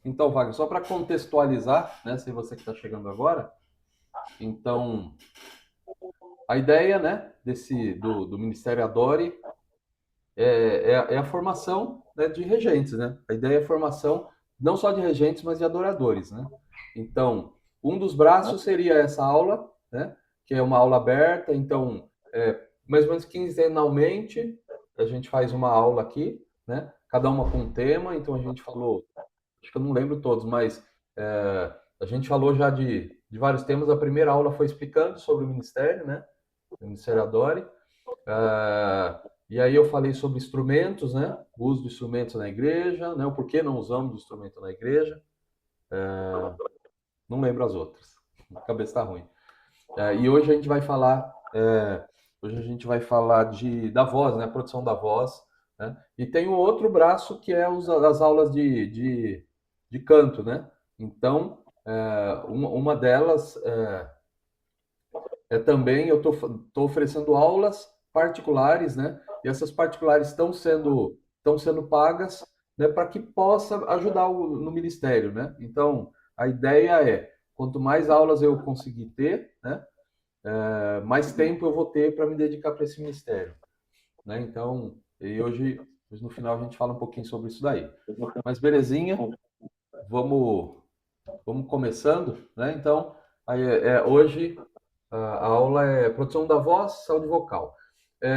Então, Wagner, só para contextualizar, né, se você que está chegando agora, então a ideia, né, do Ministério Adore é a formação, né, de regentes, né? A ideia é a formação não só de regentes, mas de adoradores, né? Então, um dos braços seria essa aula, né, que é uma aula aberta. Então, mais ou menos quinzenalmente a gente faz uma aula aqui, né? Cada uma com um tema. Então a gente falou, acho que eu não lembro todos, mas a gente falou já de vários temas. A primeira aula foi explicando sobre o ministério, né? O Ministério Adore. E aí eu falei sobre instrumentos, né? O uso de instrumentos na igreja, né? O porquê não usamos o instrumento na igreja. Não lembro as outras. A cabeça está ruim. E hoje a gente vai falar, hoje a gente vai falar da voz, né? A produção da voz, né? E tem um outro braço que é as aulas de canto, né? Então, uma delas também eu estou oferecendo aulas particulares, né? E essas particulares estão sendo pagas, né? Para que possa ajudar no ministério, né? Então, a ideia é, quanto mais aulas eu conseguir ter, né? Mais tempo eu vou ter para me dedicar para esse ministério, né? Então, e hoje no final a gente fala um pouquinho sobre isso daí. Mas belezinha, vamos, vamos começando, né? Então, hoje a aula é produção da voz, saúde vocal.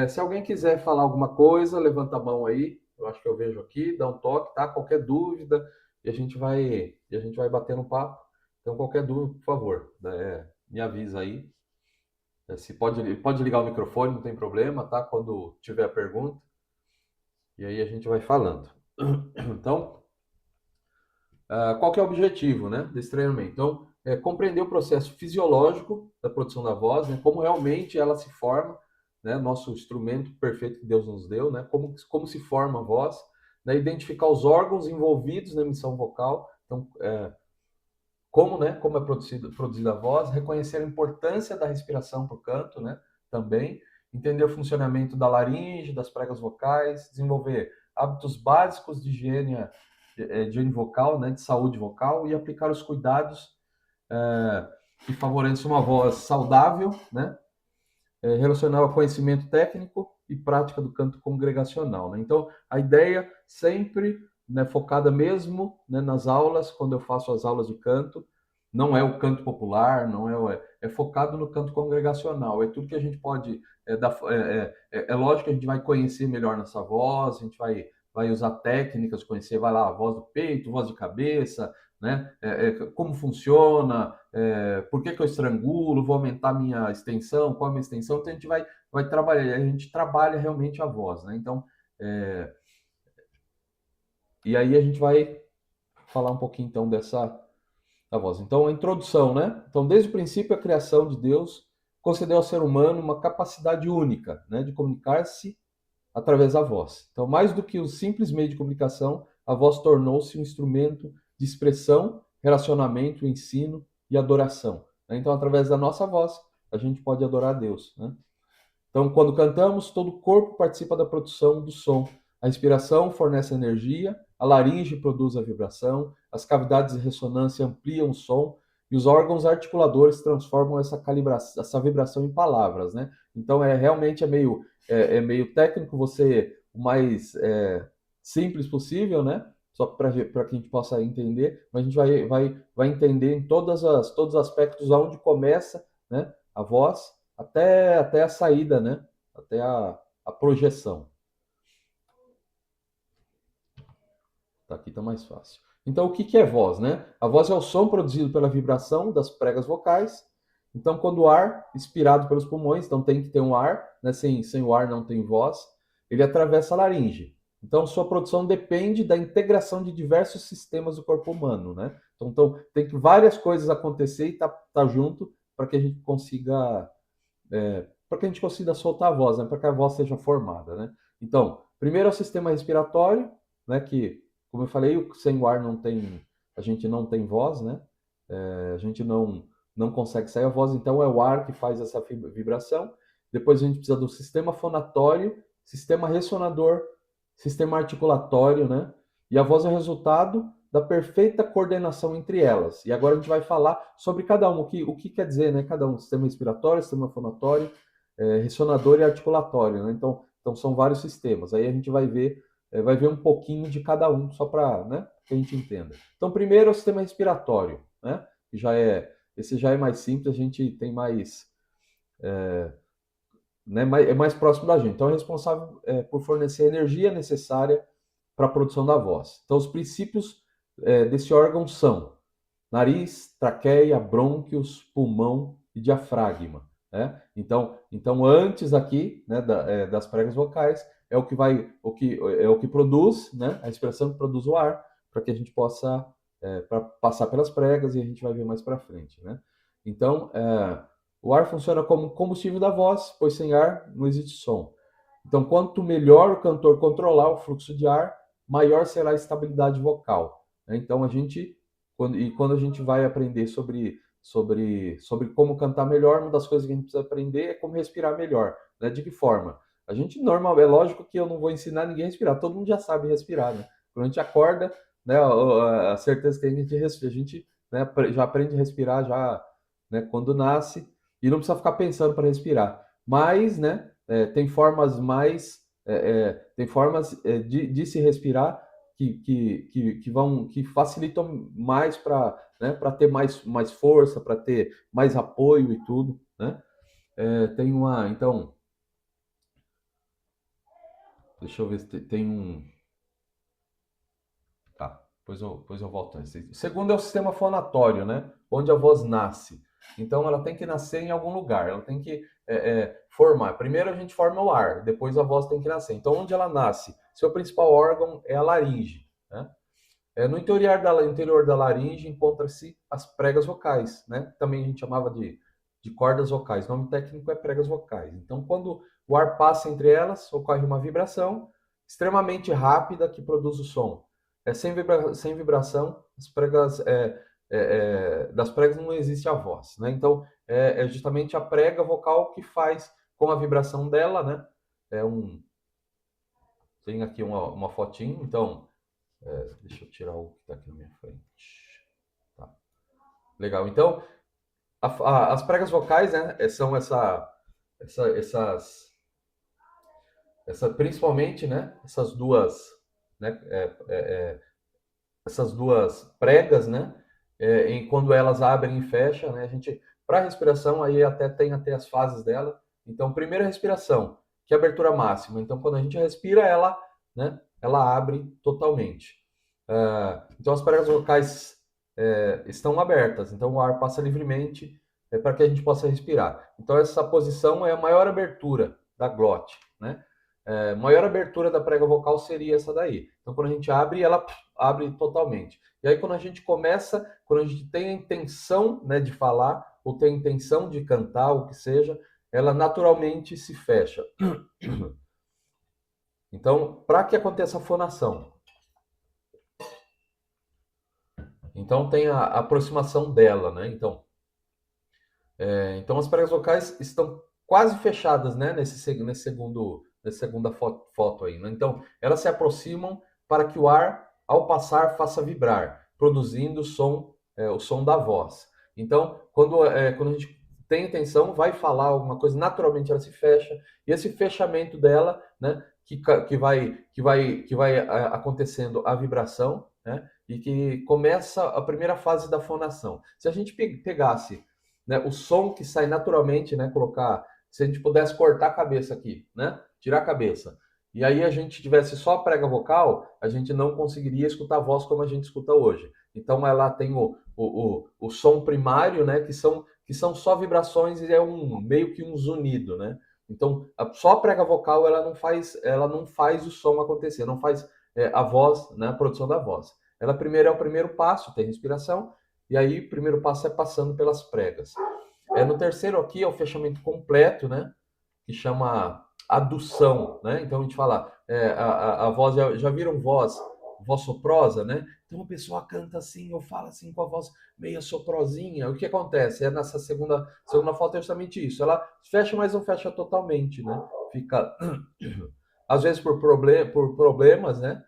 Se alguém quiser falar alguma coisa, levanta a mão aí. Eu acho que eu vejo aqui, dá um toque, tá? Qualquer dúvida e a gente vai batendo um papo. Então, qualquer dúvida, por favor, né, me avisa aí. Se pode ligar o microfone, não tem problema, tá? Quando tiver a pergunta, e aí a gente vai falando. Então, qual que é o objetivo, né, desse treinamento? Então, compreender o processo fisiológico da produção da voz, né, como realmente ela se forma, né, nosso instrumento perfeito que Deus nos deu, né, como se forma a voz, né, identificar os órgãos envolvidos na emissão vocal. Então, como é produzida a voz, reconhecer a importância da respiração para o canto, né, também, entender o funcionamento da laringe, das pregas vocais, desenvolver hábitos básicos de higiene vocal, né, de saúde vocal, e aplicar os cuidados que favorecem uma voz saudável, né, relacionado ao conhecimento técnico e prática do canto congregacional, né? Então, a ideia sempre, né, focada mesmo, né, nas aulas, quando eu faço as aulas de canto, não é o canto popular, não é focado no canto congregacional. É tudo que a gente pode lógico que a gente vai conhecer melhor nossa voz, a gente vai usar técnicas, conhecer, vai lá, a voz do peito, voz de cabeça, né? Como funciona, por que eu estrangulo, vou aumentar minha extensão, qual é a minha extensão. Então a gente vai trabalhar, a gente trabalha realmente a voz, né? Então, e aí a gente vai falar um pouquinho então da voz. Então, a introdução, né? Então, desde o princípio, a criação de Deus concedeu ao ser humano uma capacidade única, né, de comunicar-se através da voz. Então, mais do que o simples meio de comunicação, a voz tornou-se um instrumento de expressão, relacionamento, ensino e adoração. Então, através da nossa voz, a gente pode adorar a Deus, né? Então, quando cantamos, todo o corpo participa da produção do som. A respiração fornece energia, a laringe produz a vibração, as cavidades de ressonância ampliam o som e os órgãos articuladores transformam essa vibração em palavras, né? Então, realmente é meio técnico, você o mais simples possível, né? Só para que a gente possa entender, mas a gente vai entender em todos os aspectos aonde começa, né, a voz até a saída, né? Até a projeção. Tá, aqui tá mais fácil. Então, o que é voz, né? A voz é o som produzido pela vibração das pregas vocais. Então, quando o ar, expirado pelos pulmões, então tem que ter um ar, né? Sem o ar não tem voz, ele atravessa a laringe. Então, sua produção depende da integração de diversos sistemas do corpo humano, né? Então tem que várias coisas acontecer e tá junto para que a gente consiga soltar a voz, né? Para que a voz seja formada, né? Então, primeiro é o sistema respiratório, né? Que, como eu falei, sem o ar a gente não tem voz, né? A gente não consegue sair a voz, então é o ar que faz essa vibração. Depois a gente precisa do sistema fonatório, sistema ressonador, sistema articulatório, né? E a voz é o resultado da perfeita coordenação entre elas. E agora a gente vai falar sobre cada um, o que quer dizer, né? Cada um, sistema respiratório, sistema fonatório, ressonador e articulatório, né? Então são vários sistemas. Aí a gente vai ver um pouquinho de cada um, só para, né, que a gente entenda. Então, primeiro é o sistema respiratório, né? Esse já é mais simples, a gente tem mais, né, é mais próximo da gente. Então, é responsável por fornecer a energia necessária para a produção da voz. Então, os princípios desse órgão são nariz, traqueia, brônquios, pulmão e diafragma. Né? Então, antes aqui, né, das pregas vocais, é o que produz, né, a respiração que produz o ar, para que a gente possa passar pelas pregas, e a gente vai ver mais para frente. Né? Então, o ar funciona como combustível da voz, pois sem ar não existe som. Então, quanto melhor o cantor controlar o fluxo de ar, maior será a estabilidade vocal. Né? Então, quando a gente vai aprender sobre como cantar melhor, uma das coisas que a gente precisa aprender é como respirar melhor. Né? De que forma? A gente, normal, é lógico que eu não vou ensinar ninguém a respirar, todo mundo já sabe respirar. Né? Quando a gente acorda, né, a certeza que a gente respira, a gente, né, já aprende a respirar já, né, quando nasce, e não precisa ficar pensando para respirar. Mas, né, tem formas de se respirar que facilitam mais para, né, para ter mais força, para ter mais apoio e tudo, né? Então, deixa eu ver se tem um. Tá, depois eu volto. O segundo é o sistema fonatório, né? Onde a voz nasce. Então, ela tem que nascer em algum lugar, ela tem que formar. Primeiro a gente forma o ar, depois a voz tem que nascer. Então, onde ela nasce? Seu principal órgão é a laringe, né? No interior da laringe encontra-se as pregas vocais, né? Também a gente chamava de cordas vocais. O nome técnico é pregas vocais. Então, quando o ar passa entre elas, ocorre uma vibração extremamente rápida que produz o som. Sem vibração, das pregas não existe a voz, né? Então, é justamente a prega vocal que faz com a vibração dela, né? Tem aqui uma fotinho, então. Deixa eu tirar o que está aqui na minha frente. Tá. Legal. Então, as pregas vocais, né, são principalmente, né, né, essas duas pregas, né, quando elas abrem e fecham, né, a gente, para a respiração, aí tem até as fases dela. Então, primeira respiração, que é a abertura máxima. Então, quando a gente respira, né, ela abre totalmente. Então, as pregas vocais estão abertas, então o ar passa livremente para que a gente possa respirar. Então, essa posição é a maior abertura da glote, né? Maior abertura da prega vocal seria essa daí. Então, quando a gente abre, ela abre totalmente. E aí, quando a gente tem a intenção, né, de falar, ou tem a intenção de cantar, o que seja, ela naturalmente se fecha. Então, para que aconteça a fonação? Então, tem a aproximação dela, né? Então as pregas vocais estão quase fechadas, né, nessa segunda foto aí, né? Então, elas se aproximam para que o ar, ao passar, faça vibrar, produzindo o som da voz. Então, quando a gente tem intenção, vai falar alguma coisa, naturalmente ela se fecha, e esse fechamento dela, né, que vai acontecendo a vibração, né, e que começa a primeira fase da fonação. Se a gente pegasse, né, o som que sai naturalmente, né, se a gente pudesse cortar a cabeça aqui, né, tirar a cabeça, e aí a gente tivesse só a prega vocal, a gente não conseguiria escutar a voz como a gente escuta hoje. Então ela tem o som primário, né, que são só vibrações, e é meio que um zunido, né? Então só a prega vocal ela não faz o som acontecer, não faz a voz, né, a produção da voz. Ela primeiro é o primeiro passo, tem respiração, e aí o primeiro passo é passando pelas pregas. No terceiro aqui é o fechamento completo, né? Que chama adução, né? Então a gente fala, a voz, já viram voz soprosa, né? Então a pessoa canta assim, ou fala assim com a voz meio soprosinha. O que acontece? Nessa segunda foto é justamente isso. Ela fecha, mas não fecha totalmente, né? Fica, às vezes por problemas, né?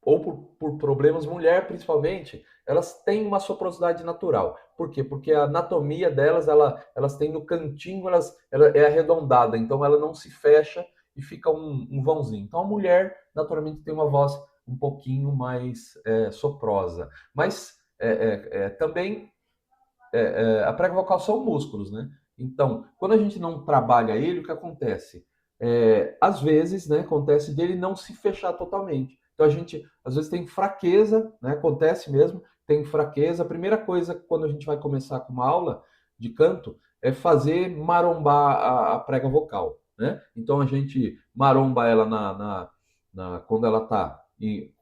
ou por problemas, mulher principalmente, elas têm uma soprosidade natural. Por quê? Porque a anatomia delas, elas têm no cantinho, ela é arredondada, então ela não se fecha e fica um vãozinho. Então a mulher, naturalmente, tem uma voz um pouquinho mais soprosa. Mas também a prega vocal são músculos, né? Então, quando a gente não trabalha ele, o que acontece? Às vezes, né, acontece dele não se fechar totalmente. Então, a gente, às vezes, tem fraqueza, né? Acontece mesmo, tem fraqueza. A primeira coisa, quando a gente vai começar com uma aula de canto, é fazer marombar a prega vocal, né? Então, a gente maromba ela quando ela está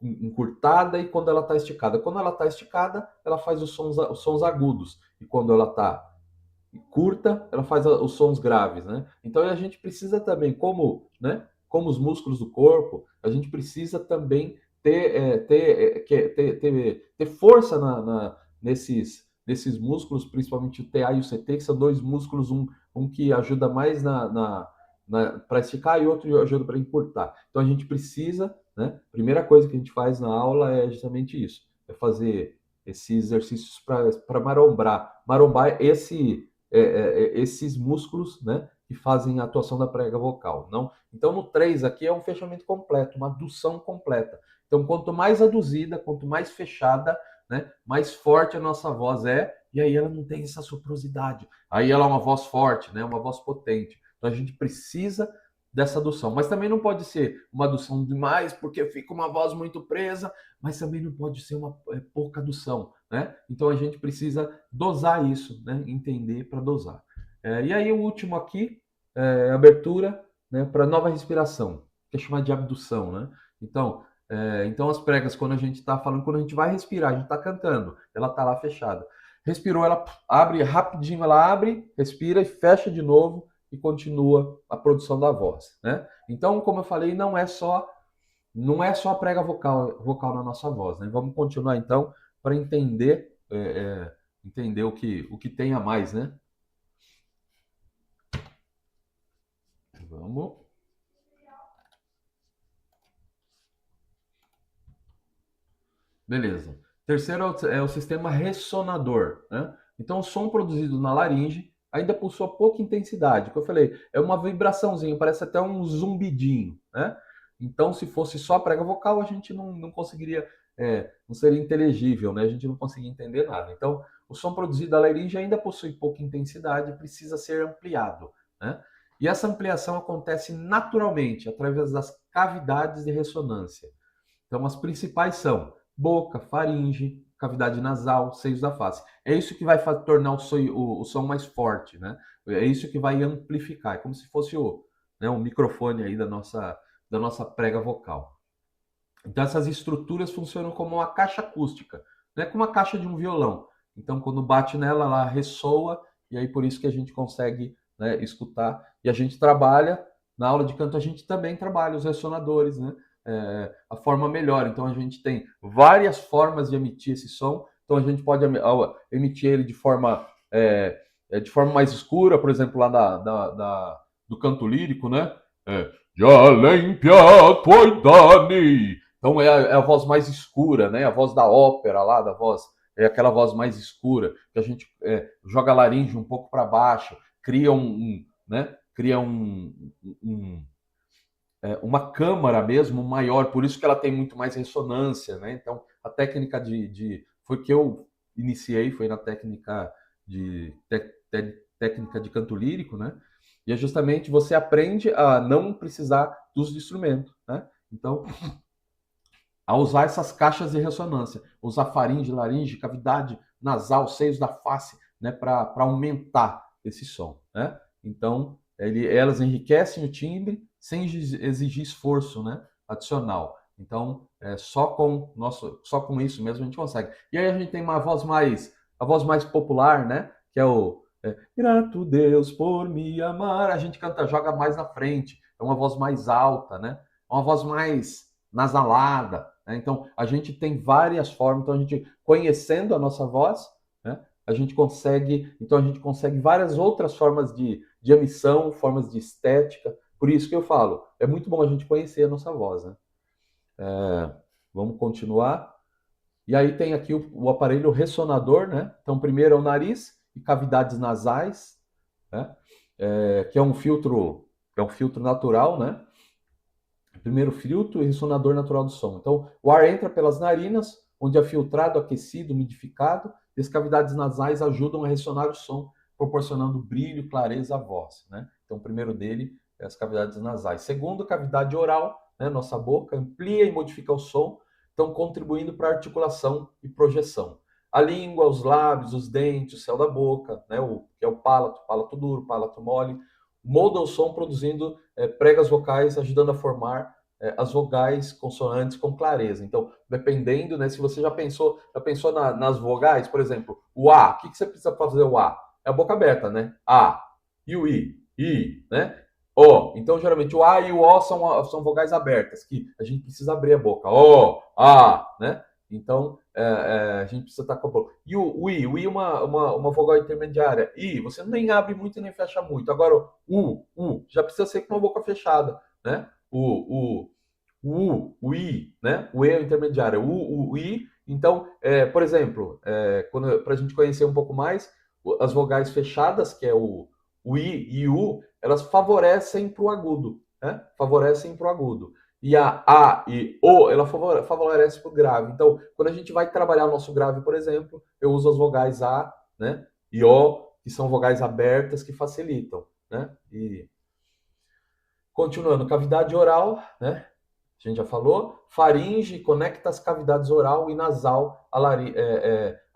encurtada e quando ela está esticada. Quando ela está esticada, ela faz os sons agudos. E quando ela está curta, ela faz os sons graves, né? Então a gente precisa também, como os músculos do corpo, a gente precisa também ter força nesses músculos, principalmente o TA e o CT, que são dois músculos, um que ajuda mais para esticar e outro ajuda para encurtar. Então a gente precisa, né? Primeira coisa que a gente faz na aula é justamente isso, é fazer esses exercícios para marombar esses músculos, né, que fazem a atuação da prega vocal. Não? Então, no 3 aqui é um fechamento completo, uma adução completa. Então, quanto mais aduzida, quanto mais fechada, né, mais forte a nossa voz é, e aí ela não tem essa soprosidade. Aí ela é uma voz forte, né, uma voz potente. Então, a gente precisa dessa adução. Mas também não pode ser uma adução demais, porque fica uma voz muito presa, mas também não pode ser uma pouca adução, né? Então a gente precisa dosar isso, né? Entender para dosar. E aí o último aqui, abertura, né? Para nova respiração, que é chamada de abdução, né? Então as pregas, quando a gente está falando, quando a gente vai respirar, a gente está cantando, ela está lá fechada. Respirou, ela abre rapidinho, ela abre, respira e fecha de novo e continua a produção da voz, né? Então, como eu falei, não é só a prega vocal na nossa voz, né? Vamos continuar então para entender o que tem a mais, né? Vamos. Beleza. Terceiro é o sistema ressonador, né? Então, o som produzido na laringe ainda possui pouca intensidade, que eu falei, é uma vibraçãozinha, parece até um zumbidinho, né? Então, se fosse só prega vocal, a gente não conseguiria, não seria inteligível, né? A gente não conseguia entender nada. Então, o som produzido da laringe ainda possui pouca intensidade e precisa ser ampliado, né? E essa ampliação acontece naturalmente através das cavidades de ressonância. Então, as principais são boca, faringe, cavidade nasal, seios da face. É isso que vai tornar o som mais forte, né? É isso que vai amplificar. É como se fosse o microfone aí da nossa prega vocal. Então, essas estruturas funcionam como uma caixa acústica, né? Como a caixa de um violão. Então, quando bate nela, ela ressoa, e aí por isso que a gente consegue, né, escutar. E a gente trabalha, na aula de canto, a gente também trabalha os ressonadores, né? A forma melhor. Então, a gente tem várias formas de emitir esse som. Então, a gente pode emitir ele de forma mais escura, por exemplo, lá do canto lírico, né? Já lempia tuoi dani. Então é a voz mais escura, né? A voz da ópera lá, da voz é aquela voz mais escura que a gente joga a laringe um pouco para baixo, cria né? Cria uma câmara mesmo maior, por isso que ela tem muito mais ressonância, né? Então a técnica foi que eu iniciei, foi na técnica de canto lírico, né? E é justamente você aprende a não precisar dos instrumentos, né? Então a usar essas caixas de ressonância, usar faringe, laringe, cavidade nasal, seios da face, né, para aumentar esse som, né? Então, elas enriquecem o timbre sem exigir esforço, né, adicional. Então, só com isso mesmo a gente consegue. E aí a gente tem a voz mais popular, né, que é o Grato Deus por me amar. A gente joga mais na frente, é uma voz mais alta, né? Uma voz mais nasalada, né? Então, a gente tem várias formas. Então, a gente, conhecendo a nossa voz, né, a gente consegue várias outras formas de emissão, formas de estética. Por isso que eu falo, é muito bom a gente conhecer a nossa voz, né? Vamos continuar. E aí tem aqui o aparelho ressonador, né? Então, primeiro é o nariz e cavidades nasais, né? Que é um filtro natural, né? Primeiro filtro e ressonador natural do som. Então, o ar entra pelas narinas, onde é filtrado, aquecido, umidificado, e as cavidades nasais ajudam a ressonar o som, proporcionando brilho, clareza à voz, né? Então, o primeiro dele é as cavidades nasais. Segundo, cavidade oral, né? Nossa boca amplia e modifica o som, então contribuindo para a articulação e projeção. A língua, os lábios, os dentes, o céu da boca, né? Que é o palato duro, palato mole, molda o som produzindo pregas vocais, ajudando a formar as vogais consonantes com clareza. Então, dependendo, né, se você já pensou nas vogais, por exemplo, o A, o que você precisa para fazer o A? É a boca aberta, né? A. E o I, né? O. Então, geralmente, o A e o O são vogais abertas, que a gente precisa abrir a boca. O, A, né? Então, a gente precisa estar com a boca. E o I é uma vogal intermediária. I, você nem abre muito nem fecha muito. Agora, já precisa ser com a boca fechada, né? O I, né? O E é o intermediário. O I. Então, por exemplo, para a gente conhecer um pouco mais, as vogais fechadas, que é o I e o U, elas favorecem para o agudo, né? Favorecem para o agudo. E a e o, ela favorece para o grave. Então, quando a gente vai trabalhar o nosso grave, por exemplo, eu uso as vogais A, né? E O, que são vogais abertas que facilitam, né? E continuando, cavidade oral, né? A gente já falou. Faringe conecta as cavidades oral e nasal. A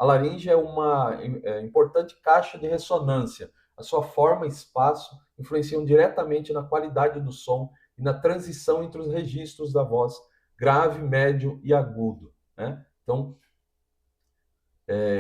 laringe é uma importante caixa de ressonância. A sua forma e espaço influenciam diretamente na qualidade do som e na transição entre os registros da voz grave, médio e agudo, né? Então,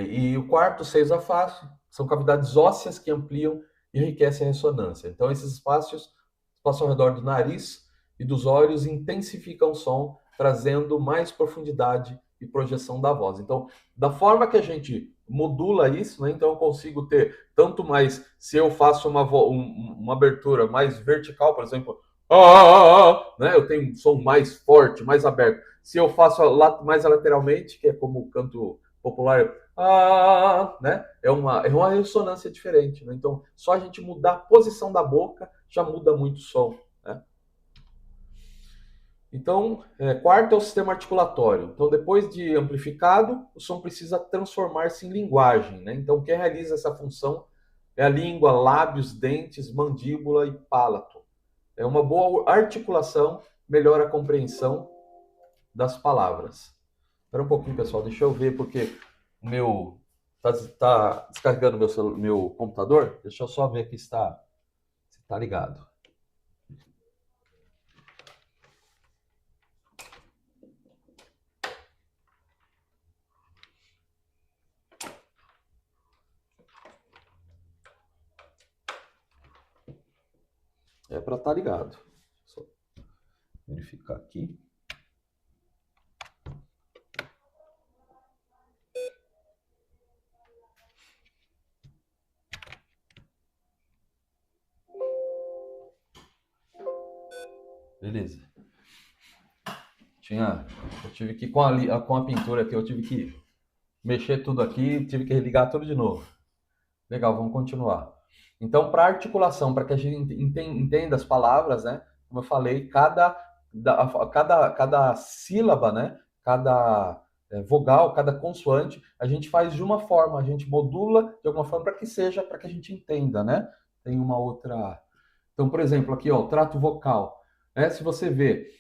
e o quarto, seios da face, são cavidades ósseas que ampliam e enriquecem a ressonância. Então, esses espaços ao redor do nariz e dos olhos intensificam o som, trazendo mais profundidade e projeção da voz. Então, da forma que a gente modula isso, né, então eu consigo ter tanto mais, se eu faço uma abertura mais vertical, por exemplo, né, eu tenho um som mais forte, mais aberto. Se eu faço mais lateralmente, que é como o canto popular, né? É uma ressonância diferente, né? Então, só a gente mudar a posição da boca já muda muito o som, né? Então, quarto é o sistema articulatório. Então, depois de amplificado, o som precisa transformar-se em linguagem, né? Então, quem realiza essa função é a língua, lábios, dentes, mandíbula e palato. É uma boa articulação, melhora a compreensão das palavras. Espera um pouquinho, pessoal, deixa eu ver, porque o meu tá descarregando meu computador. Deixa eu só ver aqui se está ligado. É para estar ligado. Só verificar aqui. Beleza. Eu tive que com a pintura aqui, eu tive que mexer tudo aqui, tive que religar tudo de novo. Legal, vamos continuar. Então, para articulação, para que a gente entenda as palavras, né? Como eu falei, cada sílaba, né? Cada vogal, cada consoante, a gente faz de uma forma, a gente modula de alguma forma para que a gente entenda, né? Tem uma outra. Então, por exemplo, aqui, ó, o trato vocal, né? Se você vê,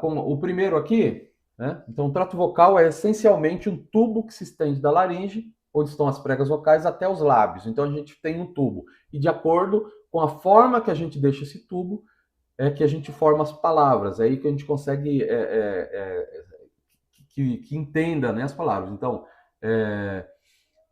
com o primeiro aqui, né? Então, o trato vocal é essencialmente um tubo que se estende da laringe, onde estão as pregas vocais, até os lábios. Então, a gente tem um tubo. E de acordo com a forma que a gente deixa esse tubo, é que a gente forma as palavras. É aí que a gente consegue que entenda, né, as palavras. Então,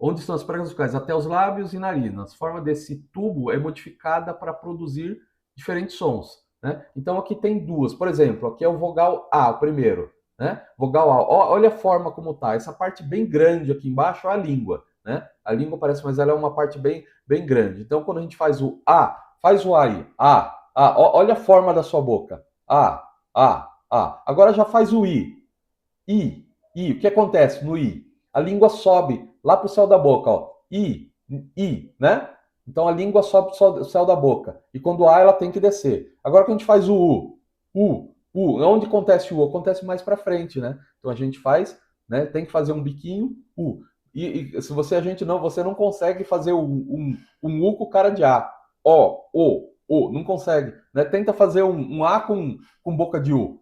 onde estão as pregas vocais? Até os lábios e narinas. A forma desse tubo é modificada para produzir diferentes sons, né? Então, aqui tem duas. Por exemplo, aqui é o vogal A, o primeiro, né? Vogal A. Olha a forma como tá. Essa parte bem grande aqui embaixo é a língua, né? A língua parece, mas ela é uma parte bem, bem grande. Então, quando a gente faz o A, faz o A aí. A. Olha a forma da sua boca. A. Agora já faz o I. I, I. O que acontece no I? A língua sobe lá para o céu da boca, ó. I, né? Então a língua sobe para o céu da boca. E quando A, ela tem que descer. Agora que a gente faz o U, onde acontece o U? Acontece mais para frente, né? Então a gente faz, né? Tem que fazer um biquinho, U. E se você, você não consegue fazer um U com cara de A. O, não consegue. Né? Tenta fazer um A com boca de U.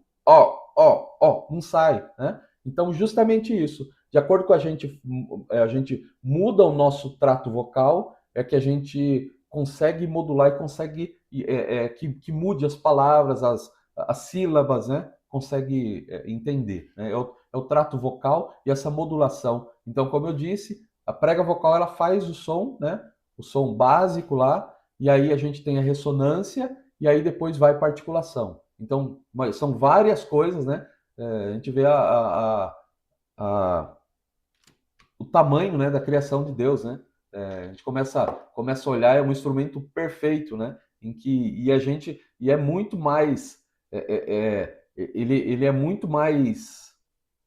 Não sai, né? Então, justamente isso. De acordo com a gente muda o nosso trato vocal, é que a gente consegue modular e consegue que mude as palavras, as sílabas, né? Consegue entender. Né? É o trato vocal e essa modulação. Então, como eu disse, a prega vocal ela faz o som, né? O som básico lá, e aí a gente tem a ressonância, e aí depois vai para a articulação. Então, são várias coisas, né? A gente vê a, o tamanho, né, da criação de Deus, né? A gente começa a olhar, é um instrumento perfeito, né? Em que e é muito mais ele é muito mais,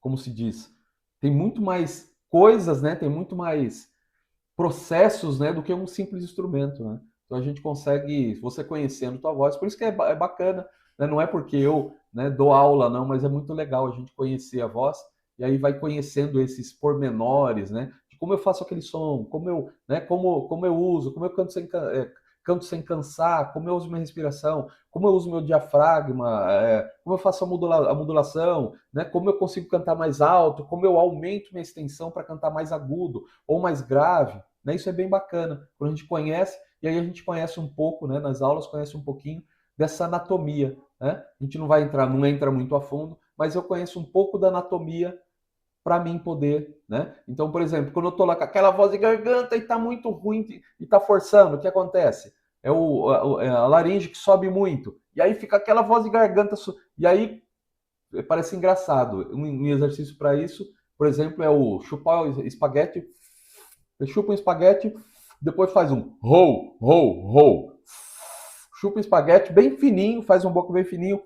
como se diz, tem muito mais coisas, né? Tem muito mais processos, né, do que um simples instrumento, né? Então a gente consegue, você conhecendo tua voz, por isso que é bacana, né? Não é porque eu, né, dou aula não, mas é muito legal a gente conhecer a voz e aí vai conhecendo esses pormenores, né? De como eu faço aquele som, como eu, né, como eu uso, como eu canto sem cansar, como eu uso minha respiração, como eu uso meu diafragma, como eu faço a modulação, né? Como eu consigo cantar mais alto, como eu aumento minha extensão para cantar mais agudo ou mais grave, né? Isso é bem bacana. Quando a gente conhece, e aí a gente conhece um pouco, né? Nas aulas conhece um pouquinho dessa anatomia, né? A gente não entra muito a fundo, mas eu conheço um pouco da anatomia para mim poder, né? Então, por exemplo, quando eu tô lá com aquela voz de garganta e tá muito ruim e tá forçando, o que acontece? É a laringe que sobe muito. E aí fica aquela voz de garganta. E aí parece engraçado. Um exercício para isso, por exemplo, é o chupar o espaguete. Você chupa um espaguete, depois faz um roll, roll, roll. Chupa um espaguete bem fininho, faz um boco bem fininho,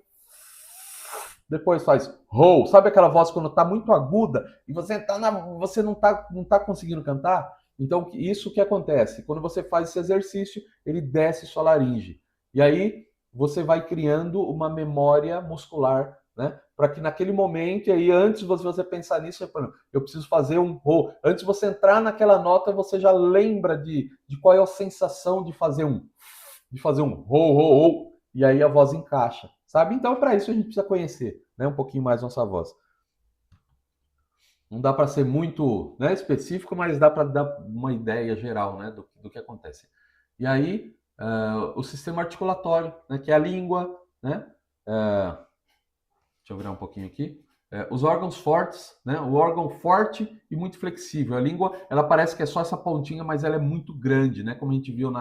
depois faz roll. Sabe aquela voz quando está muito aguda e você não tá conseguindo cantar? Então, isso que acontece. Quando você faz esse exercício, ele desce sua laringe. E aí você vai criando uma memória muscular, né? Para que naquele momento, e aí antes de você pensar nisso, eu preciso fazer um roll. Antes de você entrar naquela nota, você já lembra de qual é a sensação de fazer um roll, roll, roll, e aí a voz encaixa, sabe? Então, para isso a gente precisa conhecer, né, um pouquinho mais nossa voz. Não dá para ser muito, né, específico, mas dá para dar uma ideia geral, né, do que acontece. E aí, o sistema articulatório, né, que é a língua, né? Uh, deixa eu virar um pouquinho aqui. Os órgãos fortes, né? O órgão forte e muito flexível. A língua, ela parece que é só essa pontinha, mas ela é muito grande, né? Como a gente viu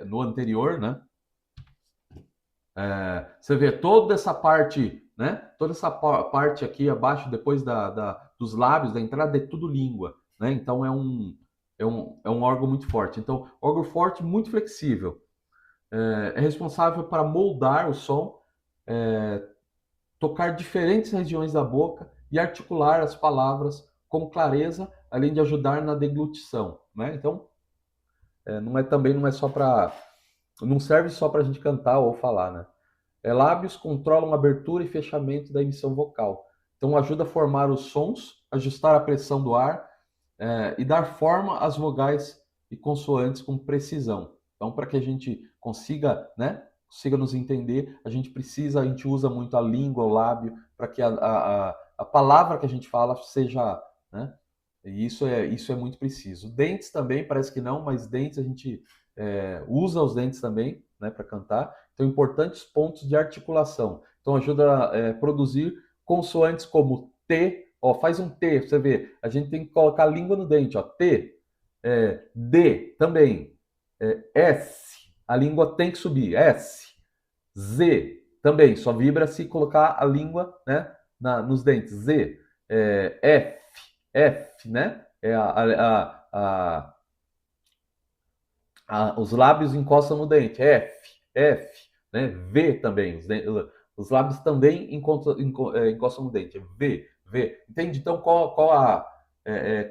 no anterior, né? Você vê toda essa parte, né? Toda essa parte aqui abaixo, depois dos lábios, da entrada, é tudo língua, né? Então é um órgão muito forte. Então, órgão forte, muito flexível. É responsável para moldar o som, é, tocar diferentes regiões da boca e articular as palavras com clareza, além de ajudar na deglutição, né? Então, não é só para, não serve só para a gente cantar ou falar, né? Lábios controlam a abertura e fechamento da emissão vocal. Então, ajuda a formar os sons, ajustar a pressão do ar e dar forma às vogais e consoantes com precisão. Então, para que a gente consiga, né, consiga nos entender, a gente usa muito a língua, o lábio, para que a palavra que a gente fala seja, né, e isso é muito preciso. Dentes também, parece que não, mas dentes a gente usa os dentes também, né, para cantar. Então, importantes pontos de articulação. Então, ajuda a produzir consoantes como T, ó, faz um T, você vê, a gente tem que colocar a língua no dente, ó, T, D também, S, a língua tem que subir, S, Z também, só vibra se colocar a língua, né, nos dentes, Z, F, F, né, os lábios encostam no dente, F, F, né, V também, Os lábios também encostam no dente. V, V. Entende? Então,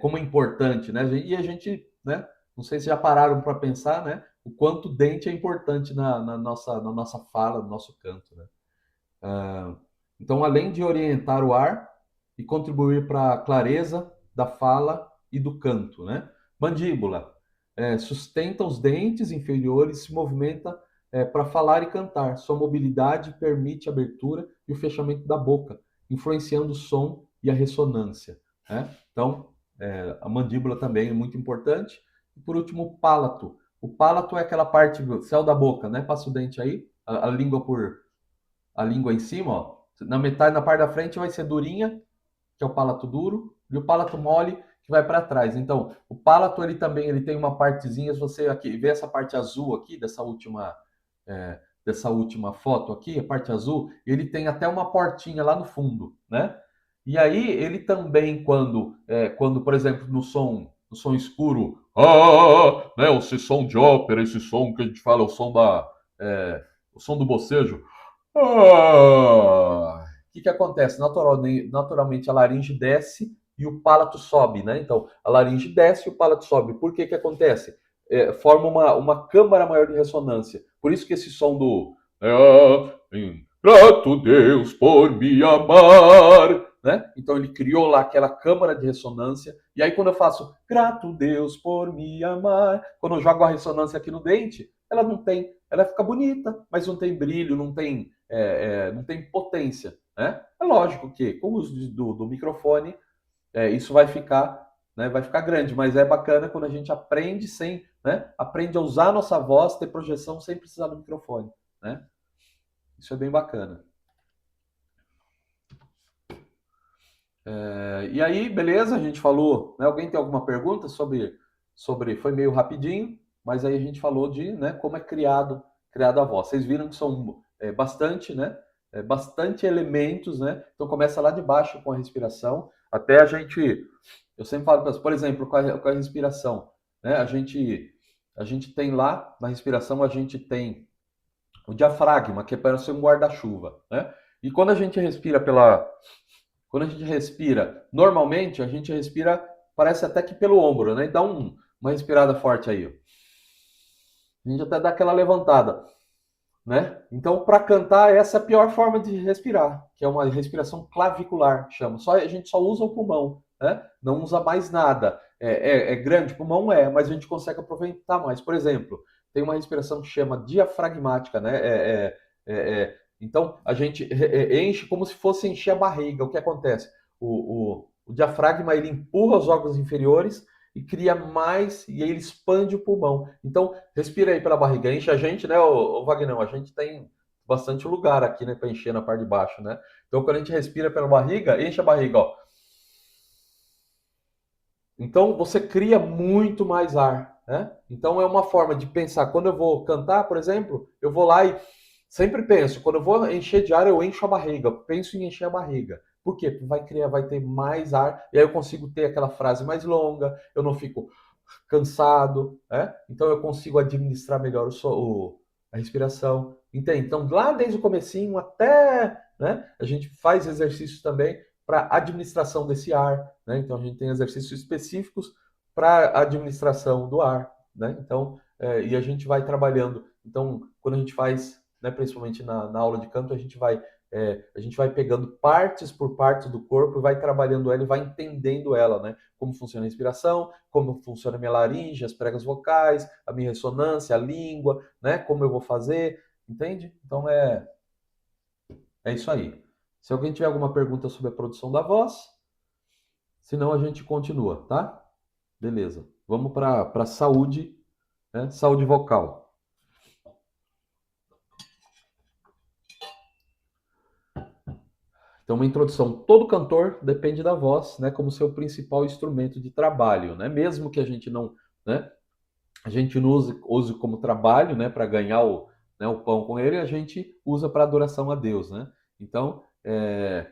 como é importante, né? E a gente, né? Não sei se já pararam para pensar, né? O quanto o dente é importante na nossa fala, no nosso canto, né? Então, além de orientar o ar e contribuir para a clareza da fala e do canto, né? Mandíbula sustenta os dentes inferiores, se movimenta para falar e cantar. Sua mobilidade permite a abertura e o fechamento da boca, influenciando o som e a ressonância, né? Então, a mandíbula também é muito importante. E por último, o palato. O palato é aquela parte do céu da boca, né? Passa o dente aí, a língua em cima, ó. Na metade, na parte da frente vai ser durinha, que é o palato duro, e o palato mole, que vai para trás. Então, o palato ele tem uma partezinha, se você aqui vê essa parte azul aqui dessa última foto aqui, a parte azul, ele tem até uma portinha lá no fundo, né? E aí ele também quando por exemplo, no som escuro, né, esse som de ópera, esse som que a gente fala, o som do bocejo. O que acontece? Naturalmente a laringe desce e o palato sobe, né? Então, a laringe desce e o palato sobe. Por que acontece? Forma uma câmara maior de ressonância. Por isso que esse som do grato Deus por me amar, né? Então ele criou lá aquela câmara de ressonância. E aí quando eu faço grato Deus por me amar, quando eu jogo a ressonância aqui no dente, ela fica bonita, mas não tem brilho, não tem potência, né? É lógico que com o uso do microfone isso vai ficar grande, mas é bacana quando a gente aprende né? Aprende a usar a nossa voz, ter projeção sem precisar do microfone, né? Isso é bem bacana. E aí, beleza? A gente falou, né? Alguém tem alguma pergunta foi meio rapidinho, mas aí a gente falou de, né, como é criado a voz. Vocês viram que são bastante, né? Bastante elementos, né? Então começa lá de baixo com a respiração, até eu sempre falo, por exemplo, com a respiração, né? A gente tem lá na respiração a gente tem o diafragma, que é para ser um guarda-chuva, né? E quando a gente respira, normalmente a gente respira, parece até que pelo ombro, né? Dá uma respirada forte aí, ó. A gente até dá aquela levantada, né? Então, para cantar, essa é a pior forma de respirar, que é uma respiração clavicular, chama. A gente só usa o pulmão, né? Não usa mais nada. É grande, o pulmão mas a gente consegue aproveitar mais. Por exemplo, tem uma respiração que chama diafragmática, né? Então, a gente enche como se fosse encher a barriga. O que acontece? O diafragma ele empurra os órgãos inferiores e cria mais, e aí ele expande o pulmão. Então, respira aí pela barriga, enche a gente, né, o Vagnão? A gente tem bastante lugar aqui, né, para encher na parte de baixo, né? Então, quando a gente respira pela barriga, enche a barriga, ó. Então, você cria muito mais ar, né? Então, é uma forma de pensar. Quando eu vou cantar, por exemplo, eu vou lá e sempre penso, quando eu vou encher de ar, eu encho a barriga. Penso em encher a barriga. Por quê? Porque vai ter mais ar, e aí eu consigo ter aquela frase mais longa, eu não fico cansado, né? Então eu consigo administrar melhor a respiração. Entende? Então, lá desde o comecinho até, né, a gente faz exercícios também para administração desse ar, né? Então a gente tem exercícios específicos para administração do ar, né? Então, e a gente vai trabalhando. Então, quando a gente faz, né, principalmente na aula de canto, a gente vai pegando partes por partes do corpo e vai trabalhando ela e vai entendendo ela, né? Como funciona a respiração, como funciona a minha laringe, as pregas vocais, a minha ressonância, a língua, né? Como eu vou fazer, entende? Então é isso aí. Se alguém tiver alguma pergunta sobre a produção da voz, senão a gente continua, tá? Beleza. Vamos para saúde, né? Saúde vocal. Então, uma introdução. Todo cantor depende da voz, né, como seu principal instrumento de trabalho, né? Mesmo que a gente né, não use como trabalho, né, para ganhar o pão com ele, a gente usa para adoração a Deus, né? Então, é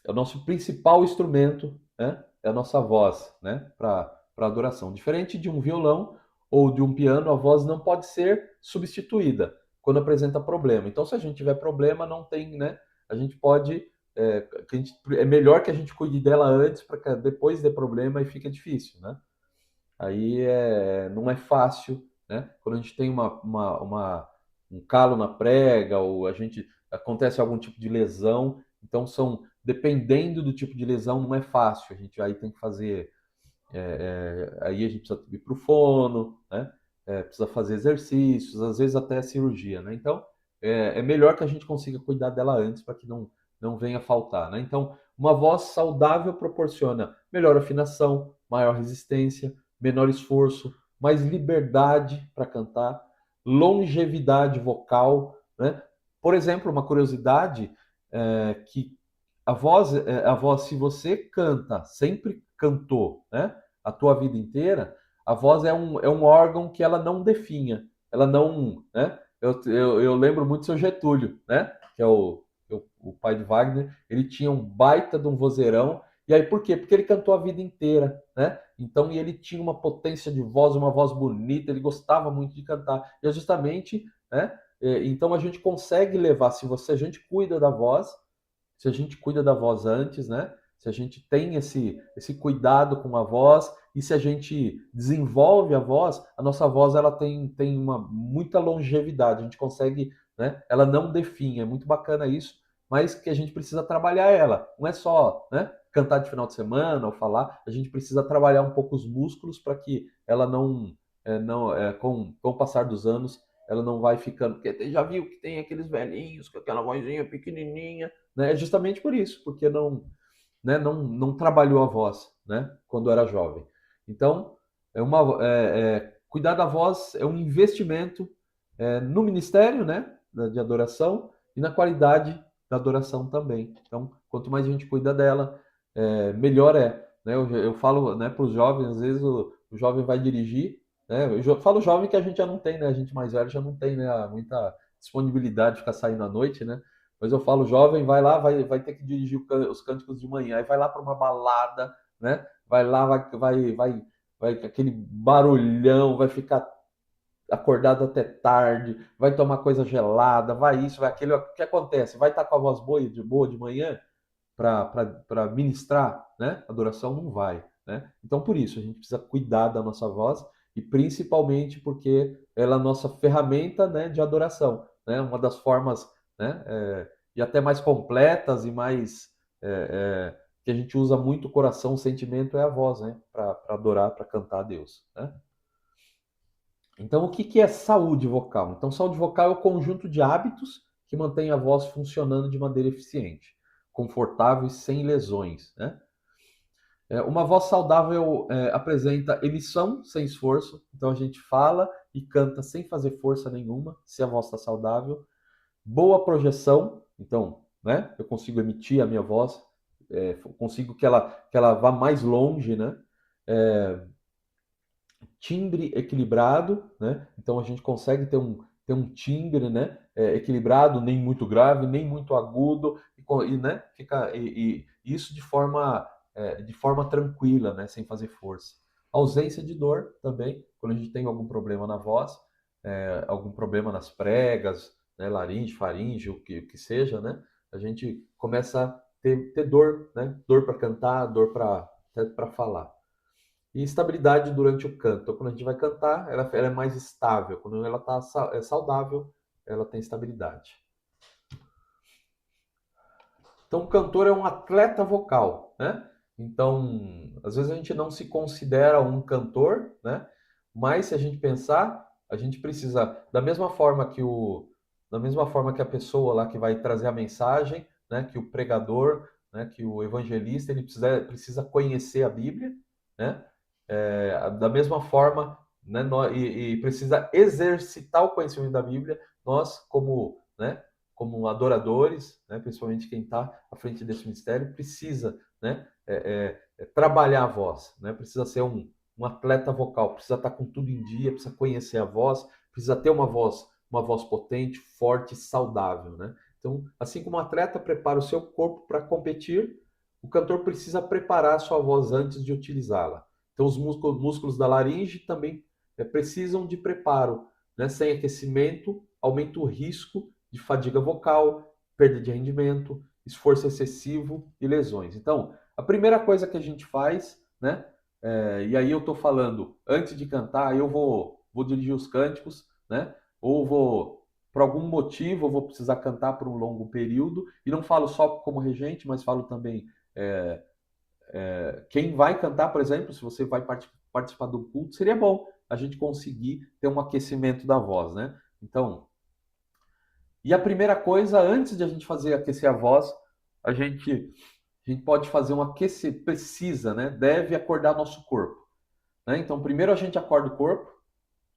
o nosso principal instrumento, né? É a nossa voz, né? Para adoração. Diferente de um violão ou de um piano, a voz não pode ser substituída quando apresenta problema. Então, se a gente tiver problema, não tem, né? a gente pode, é melhor que a gente cuide dela antes, para que depois dê problema e fica difícil, né? Aí não é fácil, né? Quando a gente tem um calo na prega, ou a gente acontece algum tipo de lesão, então dependendo do tipo de lesão, não é fácil. A gente aí tem que fazer, aí a gente precisa ir para o fono, né? Precisa fazer exercícios, às vezes até cirurgia, né? Então é melhor que a gente consiga cuidar dela antes para que não venha a faltar, né? Então, uma voz saudável proporciona melhor afinação, maior resistência, menor esforço, mais liberdade para cantar, longevidade vocal, né? Por exemplo, uma curiosidade que a voz, se você canta, sempre cantou, né? A tua vida inteira, a voz é um órgão que ela não definha, ela não, né? Eu lembro muito do seu Getúlio, né? Que é o pai de Wagner, ele tinha um baita de um vozeirão. E aí por quê? Porque ele cantou a vida inteira, né? Então ele tinha uma potência de voz, uma voz bonita, ele gostava muito de cantar. E é justamente, né? Então a gente consegue levar, se a gente cuida da voz, se a gente cuida da voz antes, né? Se a gente tem esse cuidado com a voz e se a gente desenvolve a nossa voz ela tem uma muita longevidade, a gente consegue, né? Ela não definha, é muito bacana isso, mas que a gente precisa trabalhar ela. Não é só, né? Cantar de final de semana ou falar, a gente precisa trabalhar um pouco os músculos para que ela com o passar dos anos, ela não vai ficando. Porque já viu que tem aqueles velhinhos com aquela vozinha pequenininha, né? É justamente por isso, porque não trabalhou a voz, né? Quando era jovem. Então, cuidar da voz é um investimento no ministério, né? De adoração e na qualidade da adoração também. Então, quanto mais a gente cuida dela, melhor é. Né? Eu falo, né, para os jovens, às vezes o jovem vai dirigir, né? Eu falo jovem que a gente já não tem, né? A gente mais velho já não tem, né? Muita disponibilidade de ficar saindo à noite, né? Mas eu falo, jovem, vai lá, vai ter que dirigir os cânticos de manhã, aí vai lá para uma balada, né? Vai lá, vai aquele barulhão, vai ficar acordado até tarde, vai tomar coisa gelada, vai isso, vai aquilo. O que acontece? Vai estar com a voz boa de manhã para ministrar, né? Adoração não vai, né? Então por isso a gente precisa cuidar da nossa voz e principalmente porque ela é a nossa ferramenta, né, de adoração, né? Uma das formas, né, e até mais completas e mais que a gente usa muito o coração, o sentimento é a voz, né? Para adorar, para cantar a Deus, né? Então, o que é saúde vocal? Então, saúde vocal é o conjunto de hábitos que mantém a voz funcionando de maneira eficiente, confortável e sem lesões, né? Uma voz saudável apresenta emissão sem esforço, então a gente fala e canta sem fazer força nenhuma, se a voz está saudável. Boa projeção, então, né? Eu consigo emitir a minha voz, consigo que ela vá mais longe, né? É, timbre equilibrado, né? Então a gente consegue ter um timbre, né? Equilibrado, nem muito grave, nem muito agudo, né? E isso de forma tranquila, né? Sem fazer força. Ausência de dor também, quando a gente tem algum problema na voz, algum problema nas pregas, né? Laringe, faringe, o que seja, né? A gente começa a ter dor, né? Dor para cantar, dor para falar. E estabilidade durante o canto. Então, quando a gente vai cantar, ela é mais estável. Quando ela está saudável, ela tem estabilidade. Então, o cantor é um atleta vocal, né? Então, às vezes a gente não se considera um cantor, né? Mas se a gente pensar, a gente precisa, da mesma forma que a pessoa lá que vai trazer a mensagem, né? Que o pregador, né? Que o evangelista, ele precisa conhecer a Bíblia, né? Da mesma forma, né? E precisa exercitar o conhecimento da Bíblia, nós como, né? Como adoradores, né, principalmente quem está à frente desse ministério, precisa, né, trabalhar a voz, né, precisa ser um atleta vocal, precisa estar com tudo em dia, precisa conhecer a voz, precisa ter uma voz potente, forte, saudável, né? Então, assim como o atleta prepara o seu corpo para competir, o cantor precisa preparar a sua voz antes de utilizá-la. Então, os músculos da laringe também precisam de preparo, né? Sem aquecimento, aumenta o risco de fadiga vocal, perda de rendimento, esforço excessivo e lesões. Então, a primeira coisa que a gente faz, né? E aí eu estou falando, antes de cantar, eu vou dirigir os cânticos, né? Ou vou, por algum motivo, eu vou precisar cantar por um longo período, e não falo só como regente, mas falo também quem vai cantar, por exemplo, se você vai participar do culto, seria bom a gente conseguir ter um aquecimento da voz, né? Então, e a primeira coisa, antes de a gente fazer aquecer a voz, a gente pode fazer um aquecer, precisa, né? Deve acordar nosso corpo, né? Então, primeiro a gente acorda o corpo,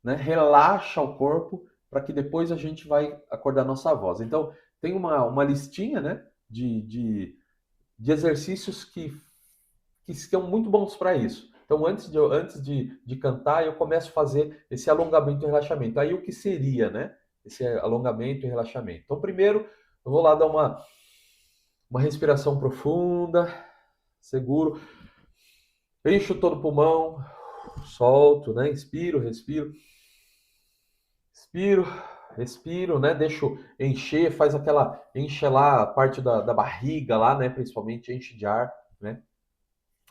né? Relaxa o corpo, para que depois a gente vai acordar nossa voz. Então, tem uma listinha, né? De exercícios que são muito bons para isso. Então, antes de cantar, eu começo a fazer esse alongamento e relaxamento. Aí, o que seria, né? Esse alongamento e relaxamento. Então, primeiro, eu vou lá dar uma respiração profunda, seguro, encho todo o pulmão, solto, né? Inspiro, respiro, expiro, respiro, né? Deixo encher, enche lá a parte da barriga lá, né? Principalmente enche de ar, né?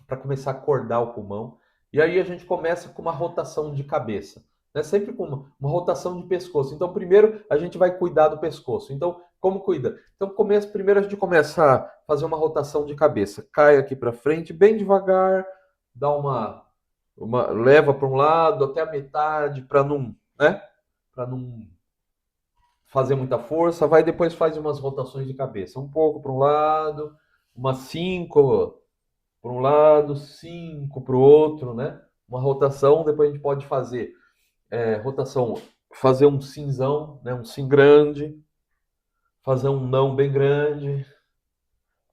Para começar a acordar o pulmão. E aí a gente começa com uma rotação de cabeça, né? Sempre com uma rotação de pescoço. Então, primeiro a gente vai cuidar do pescoço. Então, como cuida? Então, primeiro a gente começa a fazer uma rotação de cabeça. Cai aqui para frente, bem devagar, dá leva para um lado até a metade para não, né? Para não fazer muita força. Vai depois faz umas rotações de cabeça, um pouco para um lado, umas 5 para um lado, 5 para o outro, né? Uma rotação, depois a gente pode fazer rotação, fazer um simzão, né? Um sim grande, fazer um não bem grande,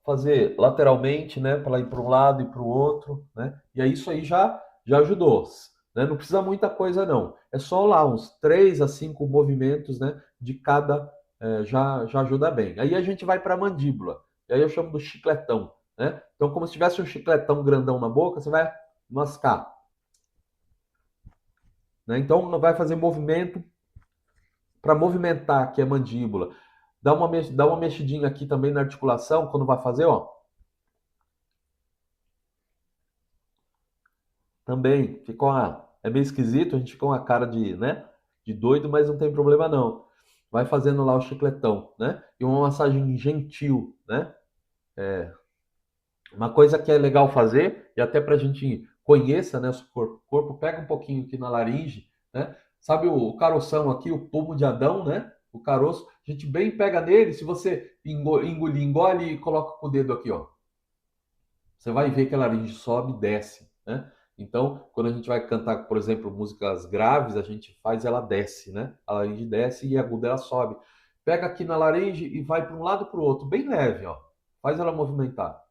fazer lateralmente, né? Para ir para um lado e para o outro, né? E aí isso aí já ajudou, né? Não precisa muita coisa não, é só lá uns 3 a 5 movimentos, né? De cada já ajuda bem. Aí a gente vai para a mandíbula, e aí eu chamo do chicletão, né? Então, como se tivesse um chicletão grandão na boca, você vai mascar, né? Então, vai fazer movimento para movimentar aqui a mandíbula. Dá uma mexidinha aqui também na articulação, quando vai fazer, ó. Também é meio esquisito, a gente fica com uma cara de, né, de doido, mas não tem problema não. Vai fazendo lá o chicletão, né? E uma massagem gentil, né? Uma coisa que é legal fazer, e até para a gente conheça, né, o corpo pega um pouquinho aqui na laringe, né? Sabe o caroção aqui, o pomo de Adão, né? O caroço, a gente bem pega nele, se você engolir, engole e coloca com o dedo aqui, ó. Você vai ver que a laringe sobe e desce, né? Então, quando a gente vai cantar, por exemplo, músicas graves, a gente faz ela desce, né? A laringe desce e a aguda ela sobe. Pega aqui na laringe e vai para um lado para o outro, bem leve, ó. Faz ela movimentar.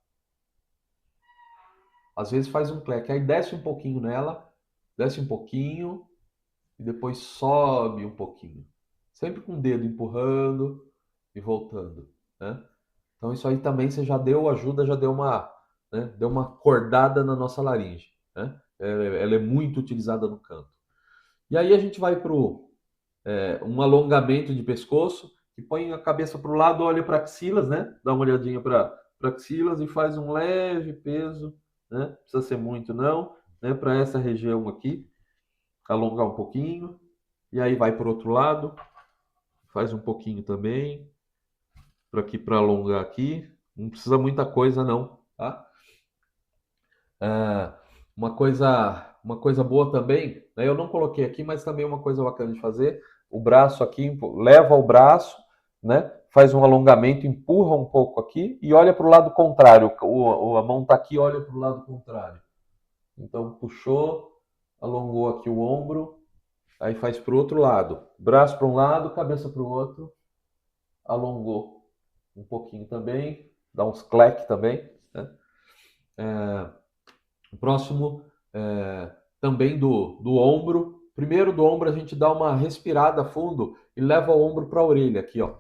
Às vezes faz um cleque, aí desce um pouquinho nela, desce um pouquinho e depois sobe um pouquinho. Sempre com o dedo empurrando e voltando, né? Então isso aí também você já deu ajuda, já deu deu uma acordada na nossa laringe, né? Ela é muito utilizada no canto. E aí a gente vai para um alongamento de pescoço, que põe a cabeça para o lado, olha para axilas, né? Dá uma olhadinha para axilas e faz um leve peso, né? Não precisa ser muito não, né? Para essa região aqui, alongar um pouquinho. E aí vai para o outro lado, faz um pouquinho também, para aqui para alongar aqui. Não precisa muita coisa não, tá? Ah, uma coisa boa também, né? Eu não coloquei aqui, mas também uma coisa bacana de fazer. O braço aqui, leva o braço, né? Faz um alongamento, empurra um pouco aqui e olha para o lado contrário. A mão está aqui, olha para o lado contrário. Então puxou, alongou aqui o ombro, aí faz para o outro lado. Braço para um lado, cabeça para o outro, alongou um pouquinho também, dá uns clack também, né? O próximo também do ombro. Primeiro do ombro a gente dá uma respirada fundo e leva o ombro para a orelha aqui, ó.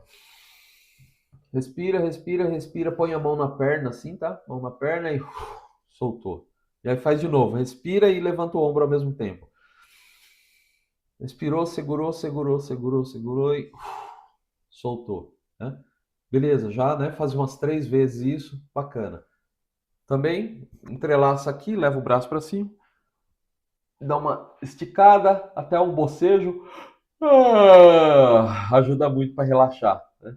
Respira, respira, respira, põe a mão na perna assim, tá? Mão na perna e soltou. E aí faz de novo, respira e levanta o ombro ao mesmo tempo. Respirou, segurou, segurou, segurou, segurou e soltou, né? Beleza, já, né? Faz umas 3 vezes isso, bacana. Também entrelaça aqui, leva o braço para cima, dá uma esticada até um bocejo. Ajuda muito para relaxar, né?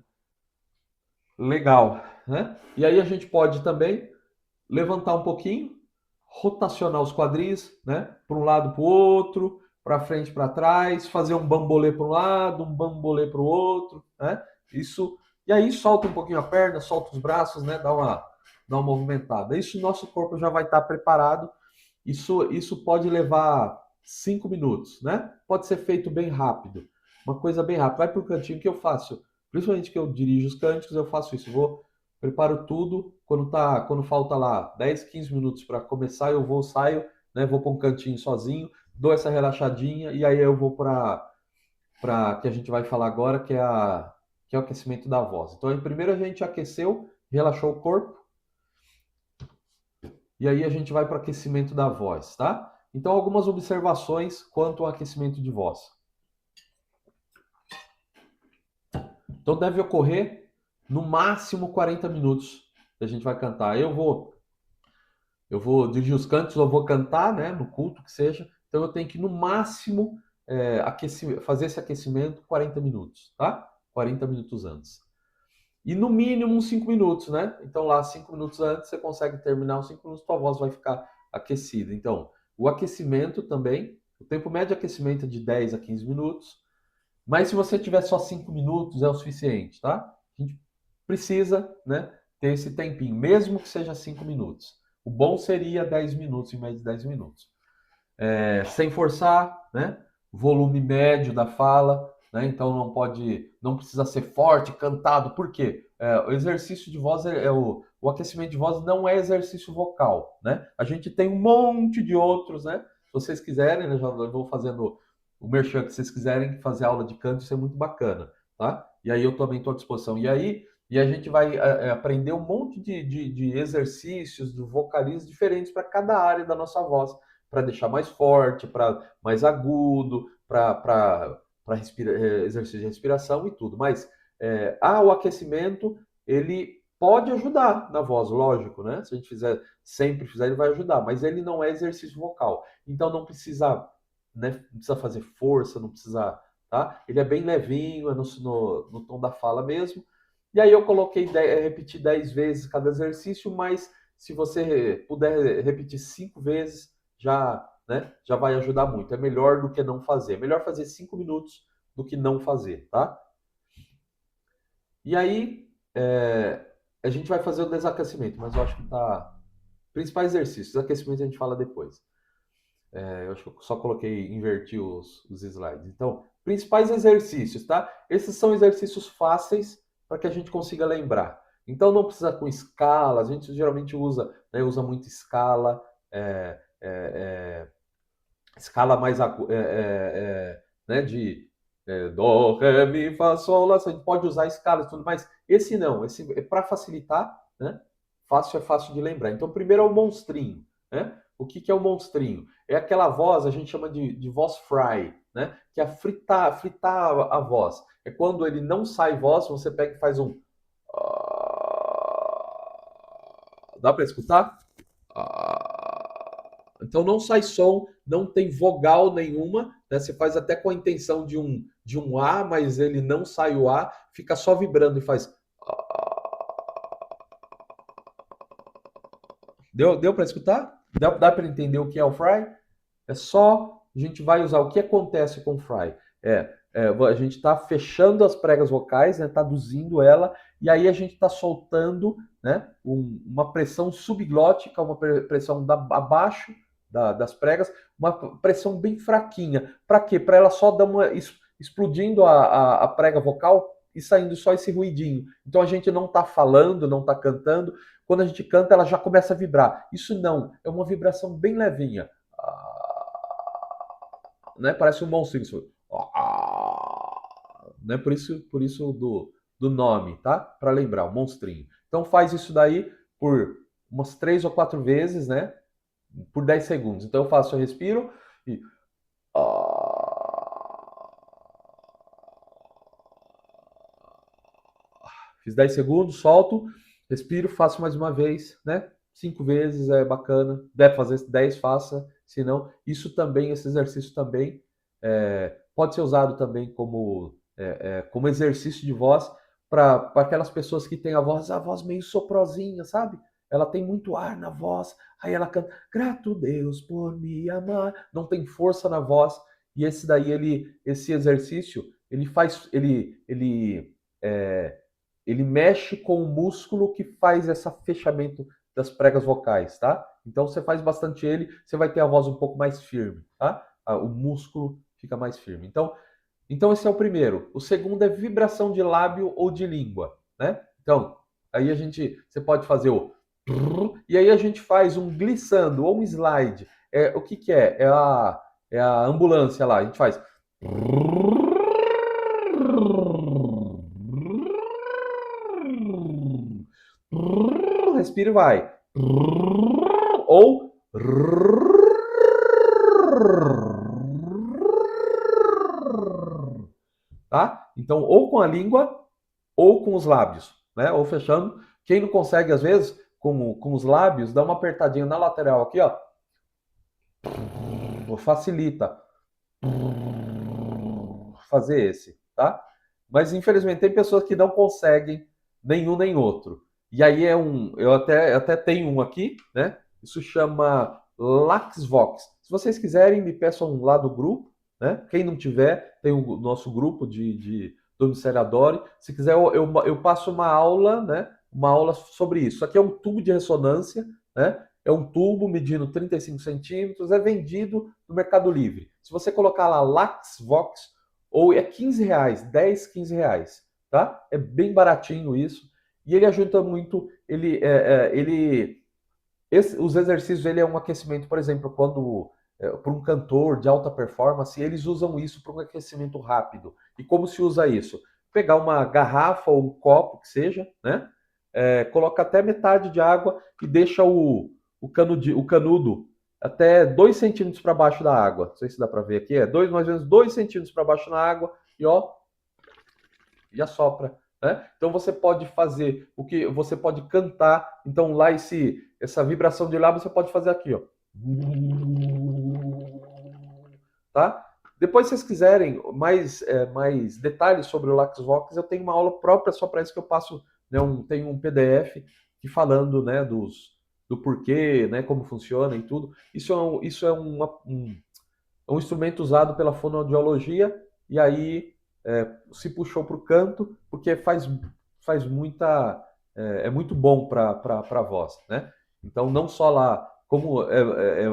Legal, né? E aí a gente pode também levantar um pouquinho, rotacionar os quadris, né? Para um lado, para o outro, para frente, para trás, fazer um bambolê para um lado, um bambolê para o outro, né? Isso. E aí solta um pouquinho a perna, solta os braços, né? Dá uma movimentada. Isso o nosso corpo já vai estar preparado. Isso pode levar 5 minutos, né? Pode ser feito bem rápido. Uma coisa bem rápida. Vai para o cantinho que eu faço. Principalmente que eu dirijo os cânticos, eu faço isso. Preparo tudo. Quando falta lá 10, 15 minutos para começar, eu vou, saio, né? Vou para um cantinho sozinho, dou essa relaxadinha e aí eu vou para que a gente vai falar agora, que é o aquecimento da voz. Então, primeiro a gente aqueceu, relaxou o corpo. E aí a gente vai para o aquecimento da voz, tá? Então, algumas observações quanto ao aquecimento de voz. Então, deve ocorrer no máximo 40 minutos que a gente vai cantar. Eu vou dirigir os cantos, eu vou cantar, né, no culto que seja. Então, eu tenho que, no máximo, fazer esse aquecimento 40 minutos, tá? 40 minutos antes. E no mínimo uns 5 minutos, né? Então lá 5 minutos antes você consegue terminar os 5 minutos, tua voz vai ficar aquecida. Então, o aquecimento também, o tempo médio de aquecimento é de 10 a 15 minutos, mas se você tiver só 5 minutos é o suficiente, tá? A gente precisa, né, ter esse tempinho, mesmo que seja 5 minutos. O bom seria 10 minutos, em média de 10 minutos. Sem forçar, né? Volume médio da fala, né? Então não precisa ser forte, cantado. Por quê? O exercício de voz o aquecimento de voz não é exercício vocal, né? A gente tem um monte de outros, né? Se vocês quiserem, né, já vou fazendo o merchan que vocês quiserem fazer aula de canto, isso é muito bacana, tá? E aí eu também estou à disposição. E a gente vai aprender um monte de exercícios, de vocalismos diferentes para cada área da nossa voz para deixar mais forte, para mais agudo, para exercício de respiração e tudo. Mas o aquecimento, ele pode ajudar na voz, lógico, né? Se a gente sempre fizer, ele vai ajudar, mas ele não é exercício vocal. Então não precisa, né, não precisa fazer força, não precisa, tá? Ele é bem levinho, é no tom da fala mesmo. E aí eu coloquei, repetir 10 vezes cada exercício, mas se você puder repetir 5 vezes, já vai ajudar muito. É melhor do que não fazer. É melhor fazer 5 minutos do que não fazer, tá? E aí, a gente vai fazer o desaquecimento, mas eu acho que tá. Principais exercícios, aquecimento a gente fala depois. Eu acho que eu só coloquei, inverti os slides. Então, principais exercícios, tá? Esses são exercícios fáceis para que a gente consiga lembrar. Então, não precisa com escala, a gente geralmente usa, né, usa muito escala, é, é, escala mais né, de dó, ré, mi, fá, sol, lá, a gente pode usar escalas e tudo, mas esse não, esse é para facilitar, né? É fácil de lembrar. Então, primeiro é o monstrinho, né? O que é o monstrinho? É aquela voz, a gente chama de voz fry, né? Que é fritar a voz. É quando ele não sai voz, você pega e faz um. Dá para escutar? Então não sai som, não tem vogal nenhuma, né? Você faz até com a intenção de um A, mas ele não sai o A, fica só vibrando e faz. Deu para escutar? Dá para entender o que é o fry? É só a gente vai usar o que acontece com o fry. A gente está fechando as pregas vocais, né, traduzindo ela, e aí a gente está soltando, né, uma pressão subglótica, uma pressão abaixo das pregas, uma pressão bem fraquinha. Para quê? Para ela só dar explodindo a prega vocal e saindo só esse ruidinho. Então a gente não está falando, não está cantando. Quando a gente canta, ela já começa a vibrar. Isso não, é uma vibração bem levinha. Né? Parece um monstro isso. Né? Por isso do nome, tá? Para lembrar, o monstrinho. Então faz isso daí por umas 3 ou 4 vezes, né? Por 10 segundos. Então eu respiro e Fiz 10 segundos, solto, respiro, faço mais uma vez, né? 5 vezes é bacana. Deve fazer 10, faça. Se não, isso também, esse exercício também pode ser usado também como exercício de voz para aquelas pessoas que têm a voz meio soprozinha, sabe? Ela tem muito ar na voz, aí ela canta, grato Deus por me amar, não tem força na voz, e esse daí, esse exercício, é, ele mexe com o músculo que faz esse fechamento das pregas vocais, tá? Então você faz bastante ele, você vai ter a voz um pouco mais firme, tá? O músculo fica mais firme. Então esse é o primeiro. O segundo é vibração de lábio ou de língua, né? Então, aí você pode fazer o e aí a gente faz um glissando ou um slide. O que que é? É a ambulância lá. A gente faz respira e vai. Ou tá? Então, ou com a língua ou com os lábios, né? Ou fechando. Quem não consegue, às vezes, com os lábios, dá uma apertadinha na lateral aqui, ó. Facilita fazer esse, tá? Mas, infelizmente, tem pessoas que não conseguem nenhum nem outro. E aí eu até tenho um aqui, né? Isso chama LaxVox. Se vocês quiserem, me peçam lá do grupo, né? Quem não tiver, tem o nosso grupo do Ministério Adore. Se quiser, eu passo uma aula, né? Uma aula sobre isso. Isso aqui é um tubo de ressonância, né? É um tubo medindo 35 centímetros, é vendido no Mercado Livre. Se você colocar lá LaxVox, ou é 15 reais, 10, 15 reais, tá? É bem baratinho isso. E ele ajuda muito, os exercícios, ele é um aquecimento, por exemplo, para um cantor de alta performance, eles usam isso para um aquecimento rápido. E como se usa isso? Pegar uma garrafa ou um copo, que seja, né? Coloca até metade de água e deixa o canudo até 2 centímetros para baixo da água. Não sei se dá para ver aqui, mais ou menos 2 centímetros para baixo na água e ó, e assopra. Né? Então você pode fazer o que você pode cantar. Então lá essa vibração de lábio você pode fazer aqui, ó. Tá? Depois, se vocês quiserem mais detalhes sobre o LaxVox, eu tenho uma aula própria só para isso que eu passo, né, tenho um PDF que falando, né, do porquê, né, como funciona e tudo. Isso é um instrumento usado pela fonoaudiologia e aí se puxou para o canto porque faz é muito bom para a voz, né? Então não só lá, como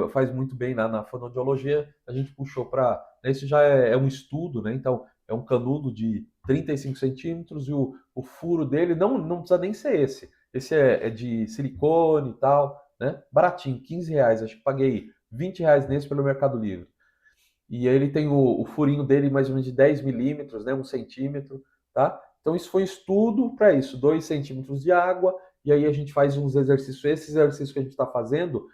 faz muito bem na fonoaudiologia, a gente puxou para, esse já é um estudo, né? Então é um canudo de 35 centímetros e o furo dele não precisa nem ser esse. Esse é de silicone e tal, né? Baratinho, 15 reais. Acho que paguei 20 reais nesse pelo Mercado Livre. E ele tem o furinho dele mais ou menos de 10 milímetros, né, 1 centímetro, tá? Então isso foi um estudo para isso, 2 centímetros de água, e aí a gente faz uns exercícios, esse exercício que a gente está fazendo,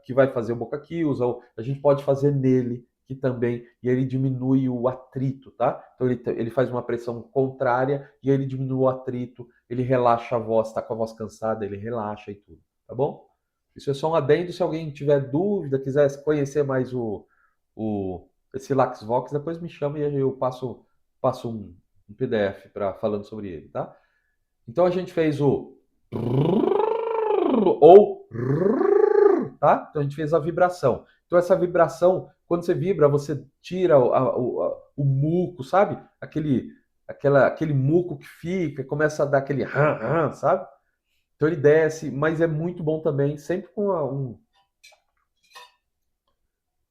que vai fazer o boca Kills, a gente pode fazer nele, que também, e ele diminui o atrito, tá? Então ele faz uma pressão contrária, e ele diminui o atrito, ele relaxa a voz, tá com a voz cansada, ele relaxa e tudo, tá bom? Isso é só um adendo, se alguém tiver dúvida, quiser conhecer mais esse LaxVox, depois me chama e eu passo um PDF falando sobre ele, tá? Então a gente fez ou tá? Então a gente fez a vibração. Então essa vibração, quando você vibra, você tira o muco, sabe? Aquele muco que fica, começa a dar aquele sabe? Então ele desce, mas é muito bom também, sempre com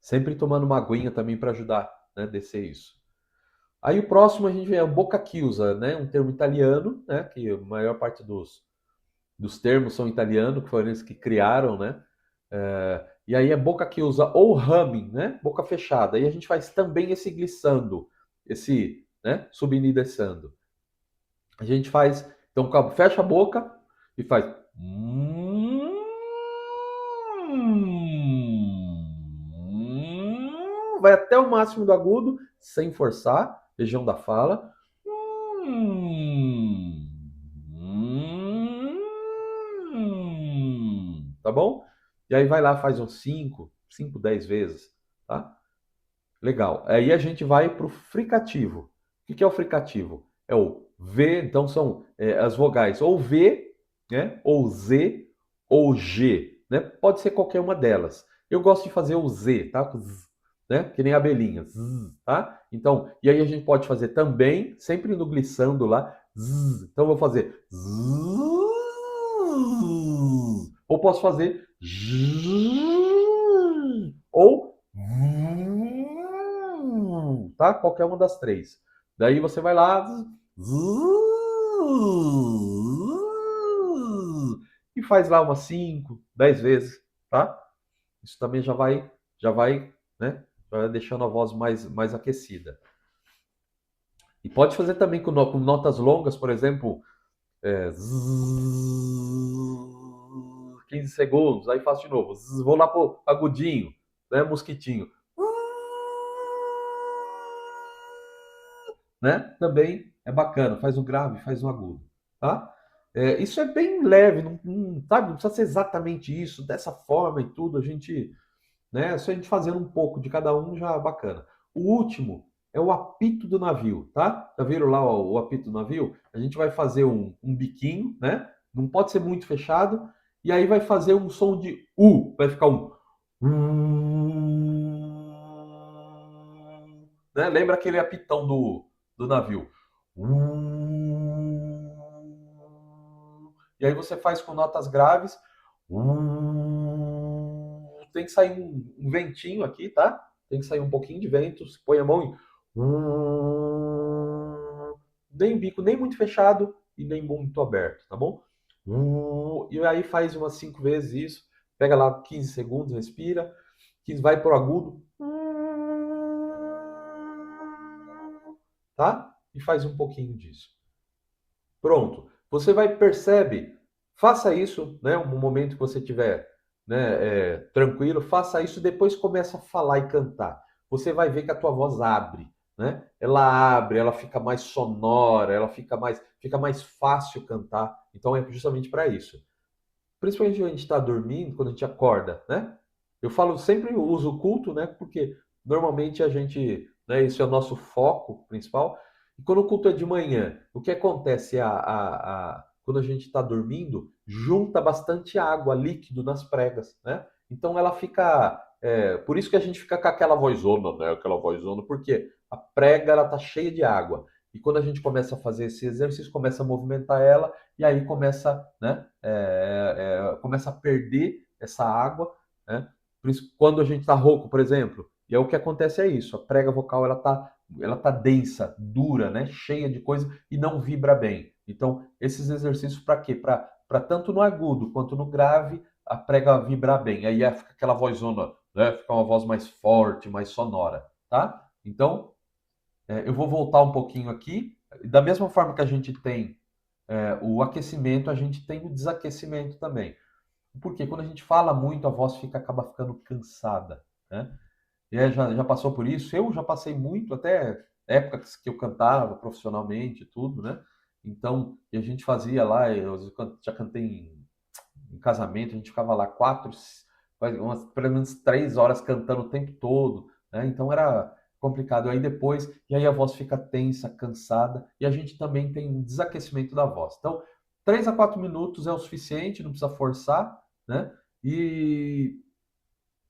sempre tomando uma aguinha também para ajudar, né, descer isso. Aí o próximo a gente vê o Boca Chiusa, né, um termo italiano, né, que a maior parte dos termos são italianos, que foram eles que criaram, né, e aí é Boca Chiusa ou humming, né, boca fechada. E a gente faz também esse glissando, né, subindo e descendo. A gente faz, então fecha a boca e faz vai até o máximo do agudo, sem forçar, região da fala. tá bom? E aí vai lá, faz uns 5, 10 vezes, tá? Legal. Aí a gente vai para o fricativo. O que é o fricativo? É o V, então são as vogais ou V, né? Ou Z, ou G, né? Pode ser qualquer uma delas. Eu gosto de fazer o Z, tá? Com Z, né? Que nem abelhinha, Z, tá? Então, e aí a gente pode fazer também, sempre no glissando lá, Z. Então eu vou fazer Z, ou posso fazer Z, ou tá? Qualquer uma das três. Daí você vai lá e faz lá umas 5, 10 vezes, tá? Isso também já vai, né? Já vai deixando a voz mais aquecida. E pode fazer também com notas longas, por exemplo, 15 segundos, aí faço de novo. Vou lá pro agudinho, né? Mosquitinho. Né? Também é bacana, faz um grave, faz um agudo, tá? Isso é bem leve, sabe? Não precisa ser exatamente isso, dessa forma e tudo, a gente, né? Só a gente fazendo um pouco de cada um já é bacana. O último é o apito do navio, tá? Já viram lá o apito do navio? A gente vai fazer um biquinho, né? Não pode ser muito fechado, e aí vai fazer um som de U, vai ficar um. Né? Lembra aquele apitão do navio. E aí você faz com notas graves. Tem que sair um ventinho aqui, tá? Tem que sair um pouquinho de vento. Você põe a mão e. Nem o bico nem muito fechado e nem muito aberto, tá bom? E aí faz umas 5 vezes isso. Pega lá 15 segundos, respira. 15, vai pro agudo. Tá? E faz um pouquinho disso. Pronto. Você vai percebe, faça isso, né? Um momento que você tiver, né, tranquilo, faça isso e depois começa a falar e cantar. Você vai ver que a tua voz abre, né? Ela abre, ela fica mais sonora, ela fica mais fácil cantar. Então é justamente para isso. Principalmente quando a gente está dormindo, quando a gente acorda, né? Eu falo sempre uso o culto, né? Porque normalmente a gente, né? Isso é o nosso foco principal. E quando o culto é de manhã, o que acontece? Quando a gente está dormindo, junta bastante água, líquido nas pregas, né? Então ela fica. Por isso que a gente fica com aquela vozona, né? Aquela vozona, porque a prega ela tá cheia de água. E quando a gente começa a fazer esse exercício, começa a movimentar ela, e aí começa, né? Começa a perder essa água, né? Por isso, quando a gente está rouco, por exemplo, e aí o que acontece é isso, a prega vocal ela tá densa, dura, né? Cheia de coisa e não vibra bem. Então, esses exercícios para quê? Para tanto no agudo quanto no grave, a prega vibrar bem. Aí fica aquela vozona, né? Fica uma voz mais forte, mais sonora, tá? Então, eu vou voltar um pouquinho aqui. Da mesma forma que a gente tem o aquecimento, a gente tem o desaquecimento também. Porque quando a gente fala muito, a voz acaba ficando cansada, né? E já passou por isso? Eu já passei muito, até épocas que eu cantava profissionalmente e tudo, né? Então, e a gente fazia lá, eu já cantei em casamento, a gente ficava lá pelo menos 3 horas cantando o tempo todo, né? Então era complicado. E aí a voz fica tensa, cansada, e a gente também tem um desaquecimento da voz. Então, 3 a 4 minutos é o suficiente, não precisa forçar, né? E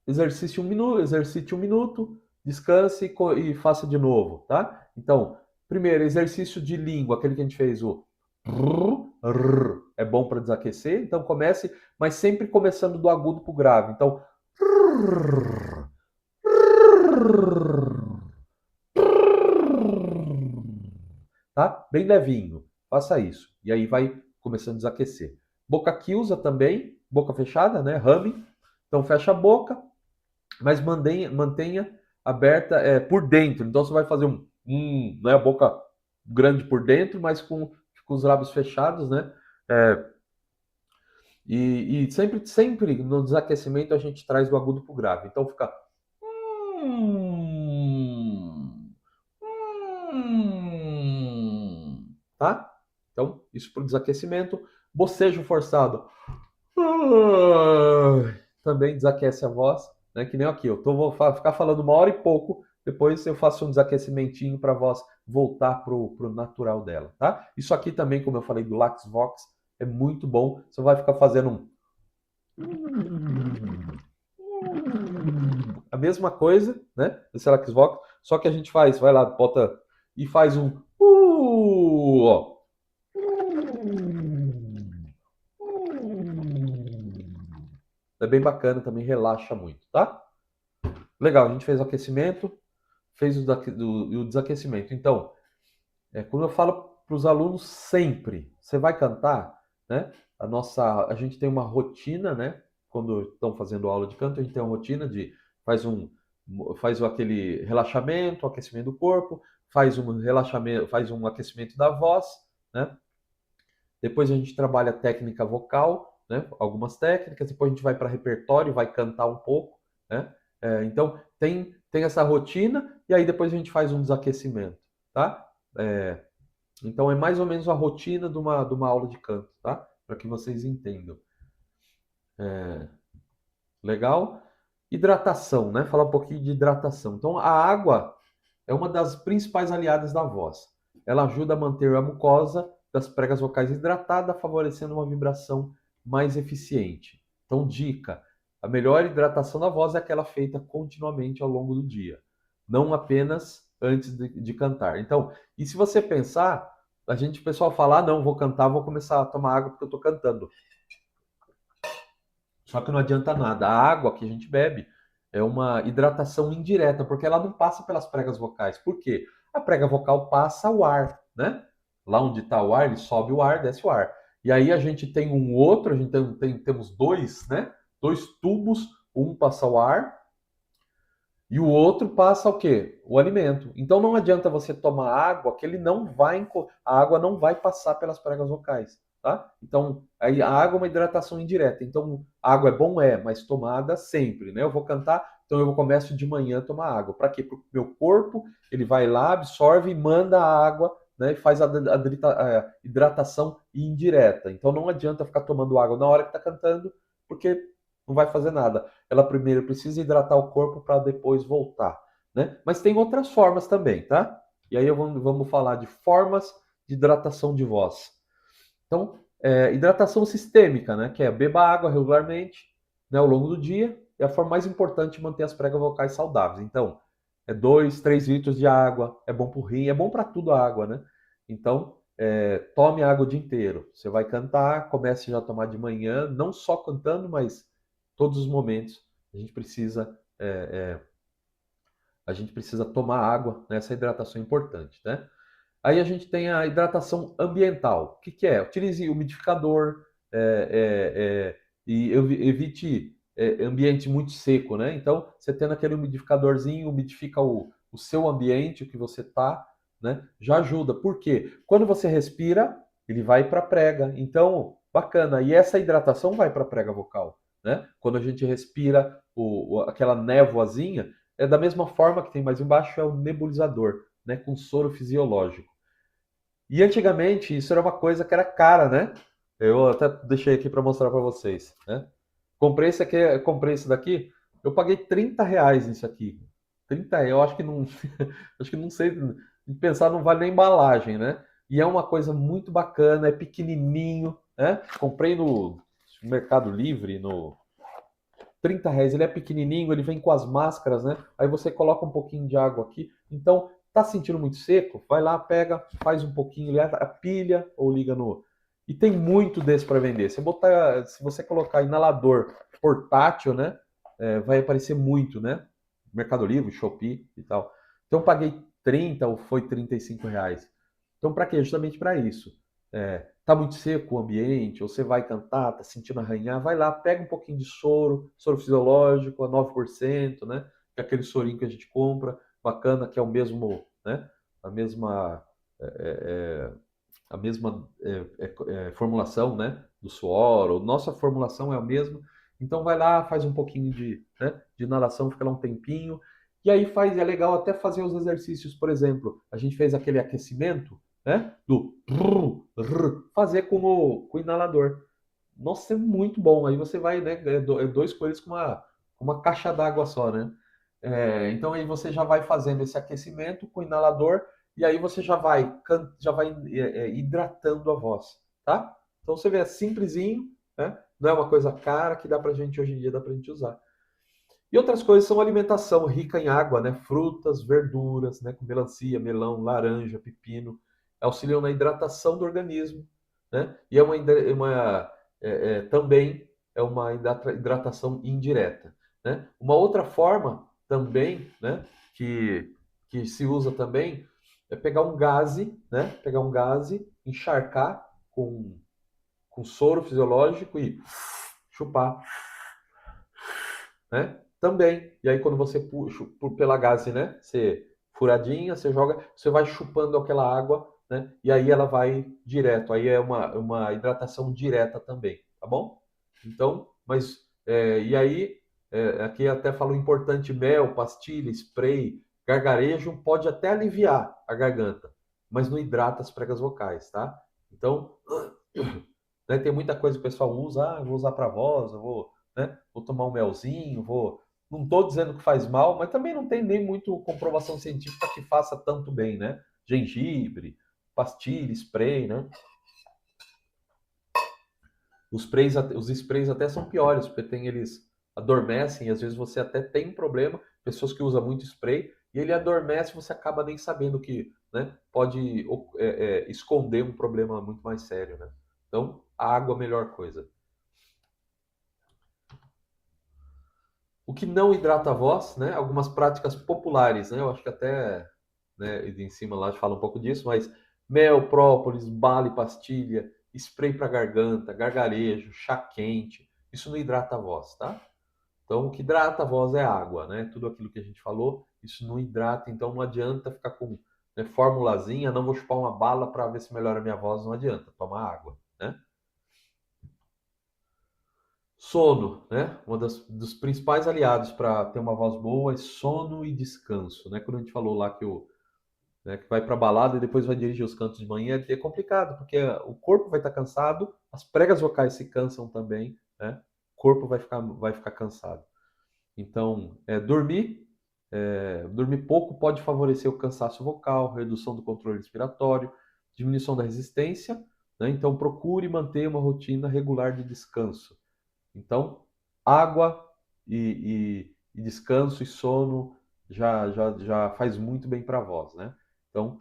exercite um minuto, descanse e faça de novo, tá? Então, primeiro, exercício de língua, aquele que a gente fez, o é bom para desaquecer, então comece, mas sempre começando do agudo para o grave. Então, tá? Bem levinho. Faça isso. E aí vai começando a desaquecer. Boca Kielsa também, boca fechada, né? Humming. Então fecha a boca, mas mantenha aberta por dentro. Então você vai fazer não é a boca grande por dentro, mas com os lábios fechados, né? É, e sempre no desaquecimento a gente traz do agudo para o grave. Então fica. Hum, tá? Então, isso para o desaquecimento. Bocejo forçado. Também desaquece a voz, né? Que nem aqui, vou ficar falando uma hora e pouco, depois eu faço um desaquecimentinho para a voz voltar pro natural dela, tá? Isso aqui também, como eu falei do LaxVox, é muito bom. Você vai ficar fazendo a mesma coisa, né? Esse LaxVox, só que a gente faz, vai lá, bota e faz um ó. É bem bacana, também relaxa muito, tá? Legal, a gente fez o aquecimento, fez o desaquecimento. Então, como eu falo para os alunos sempre, você vai cantar, né? A gente tem uma rotina, né? Quando estão fazendo aula de canto, a gente tem uma rotina de faz um, aquele relaxamento, aquecimento do corpo, faz um relaxamento, faz um aquecimento da voz, né? Depois a gente trabalha a técnica vocal, né? Algumas técnicas, depois a gente vai para repertório, vai cantar um pouco, né? Então tem essa rotina e aí depois a gente faz um desaquecimento, tá? É, então é mais ou menos a rotina de uma aula de canto, tá? Para que vocês entendam. Legal? Hidratação, né? Falar um pouquinho de hidratação. Então a água é uma das principais aliadas da voz. Ela ajuda a manter a mucosa das pregas vocais hidratada, favorecendo uma vibração mais eficiente. Então, dica: a melhor hidratação da voz é aquela feita continuamente ao longo do dia, não apenas antes de cantar. Então, e se você pensar, o pessoal fala, não, vou cantar, vou começar a tomar água porque eu estou cantando. Só que não adianta nada. A água que a gente bebe é uma hidratação indireta, porque ela não passa pelas pregas vocais. Por quê? A prega vocal passa o ar, né? Lá onde está o ar, ele sobe o ar, desce o ar. E aí a gente tem um outro, a gente temos dois, né? Dois tubos, um passa o ar e o outro passa o quê? O alimento. Então não adianta você tomar água, que ele não vai, a água não vai passar pelas pregas vocais, tá? Então, aí a água é uma hidratação indireta. Então, a água é bom, mas tomada sempre, né? Eu vou cantar, então eu começo de manhã a tomar água. Para quê? Para o meu corpo, ele vai lá, absorve e manda a água, né? E faz a hidratação indireta. Então não adianta ficar tomando água na hora que está cantando, porque não vai fazer nada. Ela primeiro precisa hidratar o corpo para depois voltar, né? Mas tem outras formas também, tá? E aí vamos falar de formas de hidratação de voz. Então, hidratação sistêmica, né? Que é beba água regularmente, né, ao longo do dia. É a forma mais importante de manter as pregas vocais saudáveis. Então, 2, 3 litros de água, é bom para o rim, é bom para tudo a água, né? Então, tome água o dia inteiro. Você vai cantar, comece já a tomar de manhã, não só cantando, mas todos os momentos a gente precisa tomar água, né? Essa hidratação é importante, né? Aí a gente tem a hidratação ambiental. O que, que é? Utilize umidificador e evite ambiente muito seco, né? Então, você tendo aquele umidificadorzinho, umidifica o seu ambiente, o que você tá, né? Já ajuda. Por quê? Quando você respira, ele vai para a prega. Então, bacana. E essa hidratação vai para a prega vocal, né? Quando a gente respira aquela névoazinha, é da mesma forma que tem mais embaixo, é o nebulizador, né? Com soro fisiológico. E antigamente isso era uma coisa que era cara, né? Eu até deixei aqui para mostrar para vocês, né? Comprei esse daqui, eu paguei R$ 30 nisso aqui. 30, eu acho que não, acho que não sei, de pensar não vale nem embalagem, né? E é uma coisa muito bacana, é pequenininho, né? Comprei no Mercado Livre, no R$ 30, ele é pequenininho, ele vem com as máscaras, né? Aí você coloca um pouquinho de água aqui. Então, tá sentindo muito seco? Vai lá, pega, faz um pouquinho, ele a pilha ou liga no. E tem muito desse para vender. Se você colocar inalador portátil, né? Vai aparecer muito, né? Mercado Livre, Shopee e tal. Então, eu paguei 30 ou foi R$ 35. Então, para quê? Justamente para isso. Tá muito seco o ambiente, ou você vai cantar, tá sentindo arranhar, vai lá, pega um pouquinho de soro fisiológico a 9%, né? Que é aquele sorinho que a gente compra, bacana, que é o mesmo, né? A mesma, é, é, a mesma formulação, né? Do suor, ou nossa formulação é a mesma. Então vai lá, faz um pouquinho de inalação, fica lá um tempinho, e aí é legal até fazer os exercícios, por exemplo, a gente fez aquele aquecimento, né? Do fazer com o inalador. Nossa, é muito bom. Aí você vai, né? Dois coelhos com uma caixa d'água só, né? Então aí você já vai fazendo esse aquecimento com o inalador e aí você já vai hidratando a voz, tá? Então você vê, é simplesinho, né? Não é uma coisa cara que dá pra gente hoje em dia, dá pra gente usar. E outras coisas são alimentação rica em água, né? Frutas, verduras, né? Com melancia, melão, laranja, pepino, auxiliam na hidratação do organismo, né? E também é uma hidratação indireta, né? Uma outra forma também, né? Que se usa também é pegar um gaze, né? Pegar um gaze, encharcar com soro fisiológico e chupar, né? Também. E aí quando você puxa pela gaze, né? Você furadinha, você joga, você vai chupando aquela água, né? E aí ela vai direto. Aí é uma hidratação direta também, tá bom? Então, e aí aqui até falo importante: mel, pastilha, spray, gargarejo pode até aliviar a garganta, mas não hidrata as pregas vocais, tá? Então, né, tem muita coisa que o pessoal usa, vou usar para voz, eu vou, né, vou tomar um melzinho, vou. Não estou dizendo que faz mal, mas também não tem nem muito comprovação científica que faça tanto bem, né? Gengibre, pastilha, spray, né? Os sprays até são piores, porque eles adormecem, e às vezes você até tem um problema, pessoas que usam muito spray, e ele adormece, você acaba nem sabendo que, né, pode esconder um problema muito mais sério, né? Então, a água é a melhor coisa. O que não hidrata a voz, né? Algumas práticas populares, né? Eu acho que até, né, em cima lá fala um pouco disso, mas mel, própolis, bala e pastilha, spray para garganta, gargarejo, chá quente, isso não hidrata a voz, tá? Então, o que hidrata a voz é água, né? Tudo aquilo que a gente falou, isso não hidrata, então não adianta ficar com, né, formulazinha, não vou chupar uma bala para ver se melhora a minha voz, não adianta, toma água, né? Sono, né? Dos principais aliados para ter uma voz boa é sono e descanso, né? Quando a gente falou lá né, que vai para balada e depois vai dirigir os cantos de manhã, é complicado, porque o corpo vai estar cansado, as pregas vocais se cansam também, né? O corpo vai ficar cansado. Então, dormir pouco pode favorecer o cansaço vocal, redução do controle respiratório, diminuição da resistência, né? Então, procure manter uma rotina regular de descanso. Então, água e descanso e sono já faz muito bem para a voz, né? Então,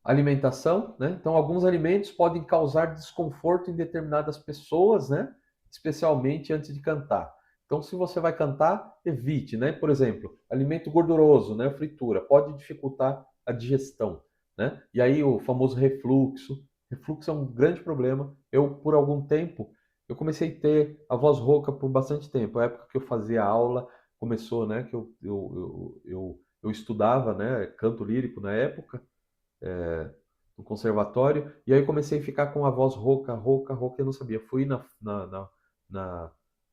alimentação, né? Então, alguns alimentos podem causar desconforto em determinadas pessoas, né? Especialmente antes de cantar. Então, se você vai cantar, evite, né? Por exemplo, alimento gorduroso, né? Fritura, pode dificultar a digestão, né? E aí o famoso refluxo. Refluxo é um grande problema. Por algum tempo, eu comecei a ter a voz rouca por bastante tempo. A época que eu fazia aula, começou, né? Que eu estudava, né? Canto lírico na época no conservatório, e aí eu comecei a ficar com a voz rouca, rouca, rouca, eu não sabia. Fui na-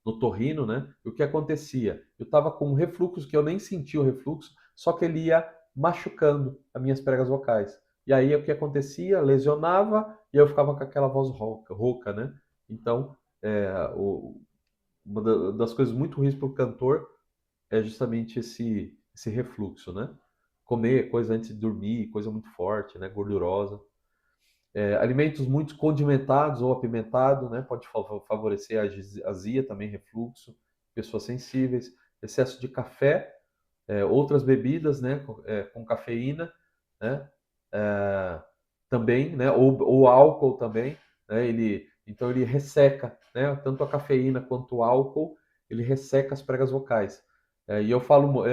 no torrino, né? E o que acontecia? Eu estava com um refluxo, que eu nem senti o refluxo, só que ele ia machucando as minhas pregas vocais. E aí o que acontecia? Lesionava e eu ficava com aquela voz rouca, rouca, né? Então, uma das coisas muito ruins para o cantor é justamente esse refluxo, né? Comer coisa antes de dormir, coisa muito forte, né? Gordurosa. Alimentos muito condimentados ou apimentados, né? Pode favorecer a azia, também refluxo, pessoas sensíveis. Excesso de café, outras bebidas, né? Com cafeína, né? É, também, né? Ou álcool também, né? Então ele resseca, né? Tanto a cafeína quanto o álcool, ele resseca as pregas vocais. E eu falo,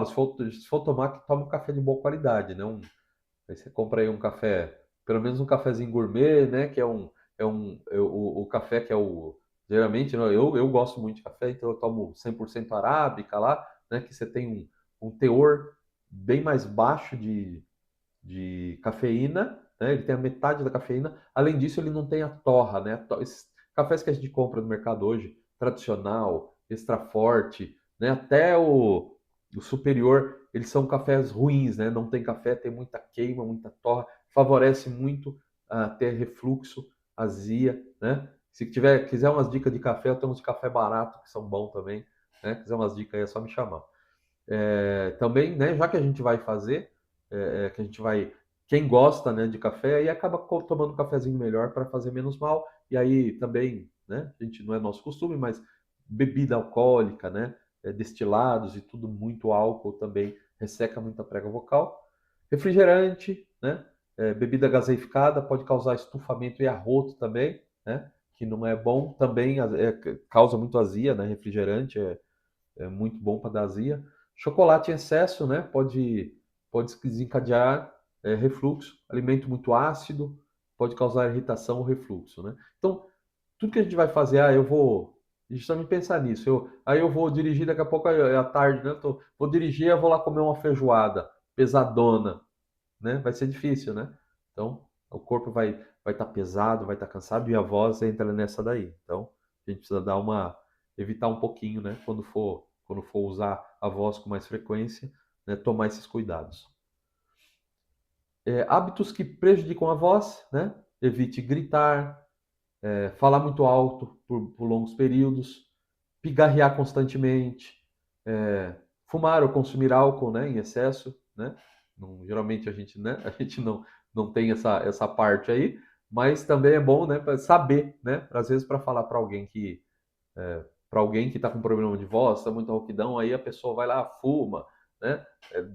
se for tomar, que tome um café de boa qualidade, né? Aí você compra aí um café, pelo menos um cafezinho gourmet, né? Que o café que é o geralmente, né, eu gosto muito de café, então eu tomo 100% arábica lá, né? Que você tem um teor bem mais baixo de cafeína, né? Ele tem a metade da cafeína. Além disso, ele não tem a torra, né? Esses cafés que a gente compra no mercado hoje, tradicional, extra forte, né? Até o superior, eles são cafés ruins, né? Não tem café, tem muita queima, muita torra, favorece muito a ter refluxo, azia, né? Se quiser umas dicas de café, eu tenho uns de café barato que são bons também, né? Quiser umas dicas aí é só me chamar. Também, né, já que a gente vai fazer, que a gente vai, quem gosta, né, de café, aí acaba tomando um cafezinho melhor para fazer menos mal, e aí também, né, a gente não é nosso costume, mas bebida alcoólica, né, destilados e tudo muito álcool também resseca muito a prega vocal. Refrigerante, né, bebida gaseificada pode causar estufamento e arroto também, né, que não é bom, também causa muito azia, né, refrigerante é muito bom para dar azia. Chocolate em excesso, né? Pode desencadear refluxo. Alimento muito ácido pode causar irritação ou refluxo, né? Então, tudo que a gente vai fazer, eu vou. A gente também pensar nisso. Aí eu vou dirigir, daqui a pouco é à tarde, né? Vou dirigir, eu vou lá comer uma feijoada pesadona, né? Vai ser difícil, né? Então, o corpo vai estar pesado, vai estar cansado e a voz entra nessa daí. Então, a gente precisa evitar um pouquinho, né? Quando for usar a voz com mais frequência, né? Tomar esses cuidados. Hábitos que prejudicam a voz, né? Evite gritar, falar muito alto por longos períodos, pigarrear constantemente, fumar ou consumir álcool, né, em excesso, né? Geralmente a gente, né, a gente não tem essa parte aí, mas também é bom, né, para saber, né, às vezes para falar para alguém que está com problema de voz, está muito rouquidão, aí a pessoa vai lá, fuma, né,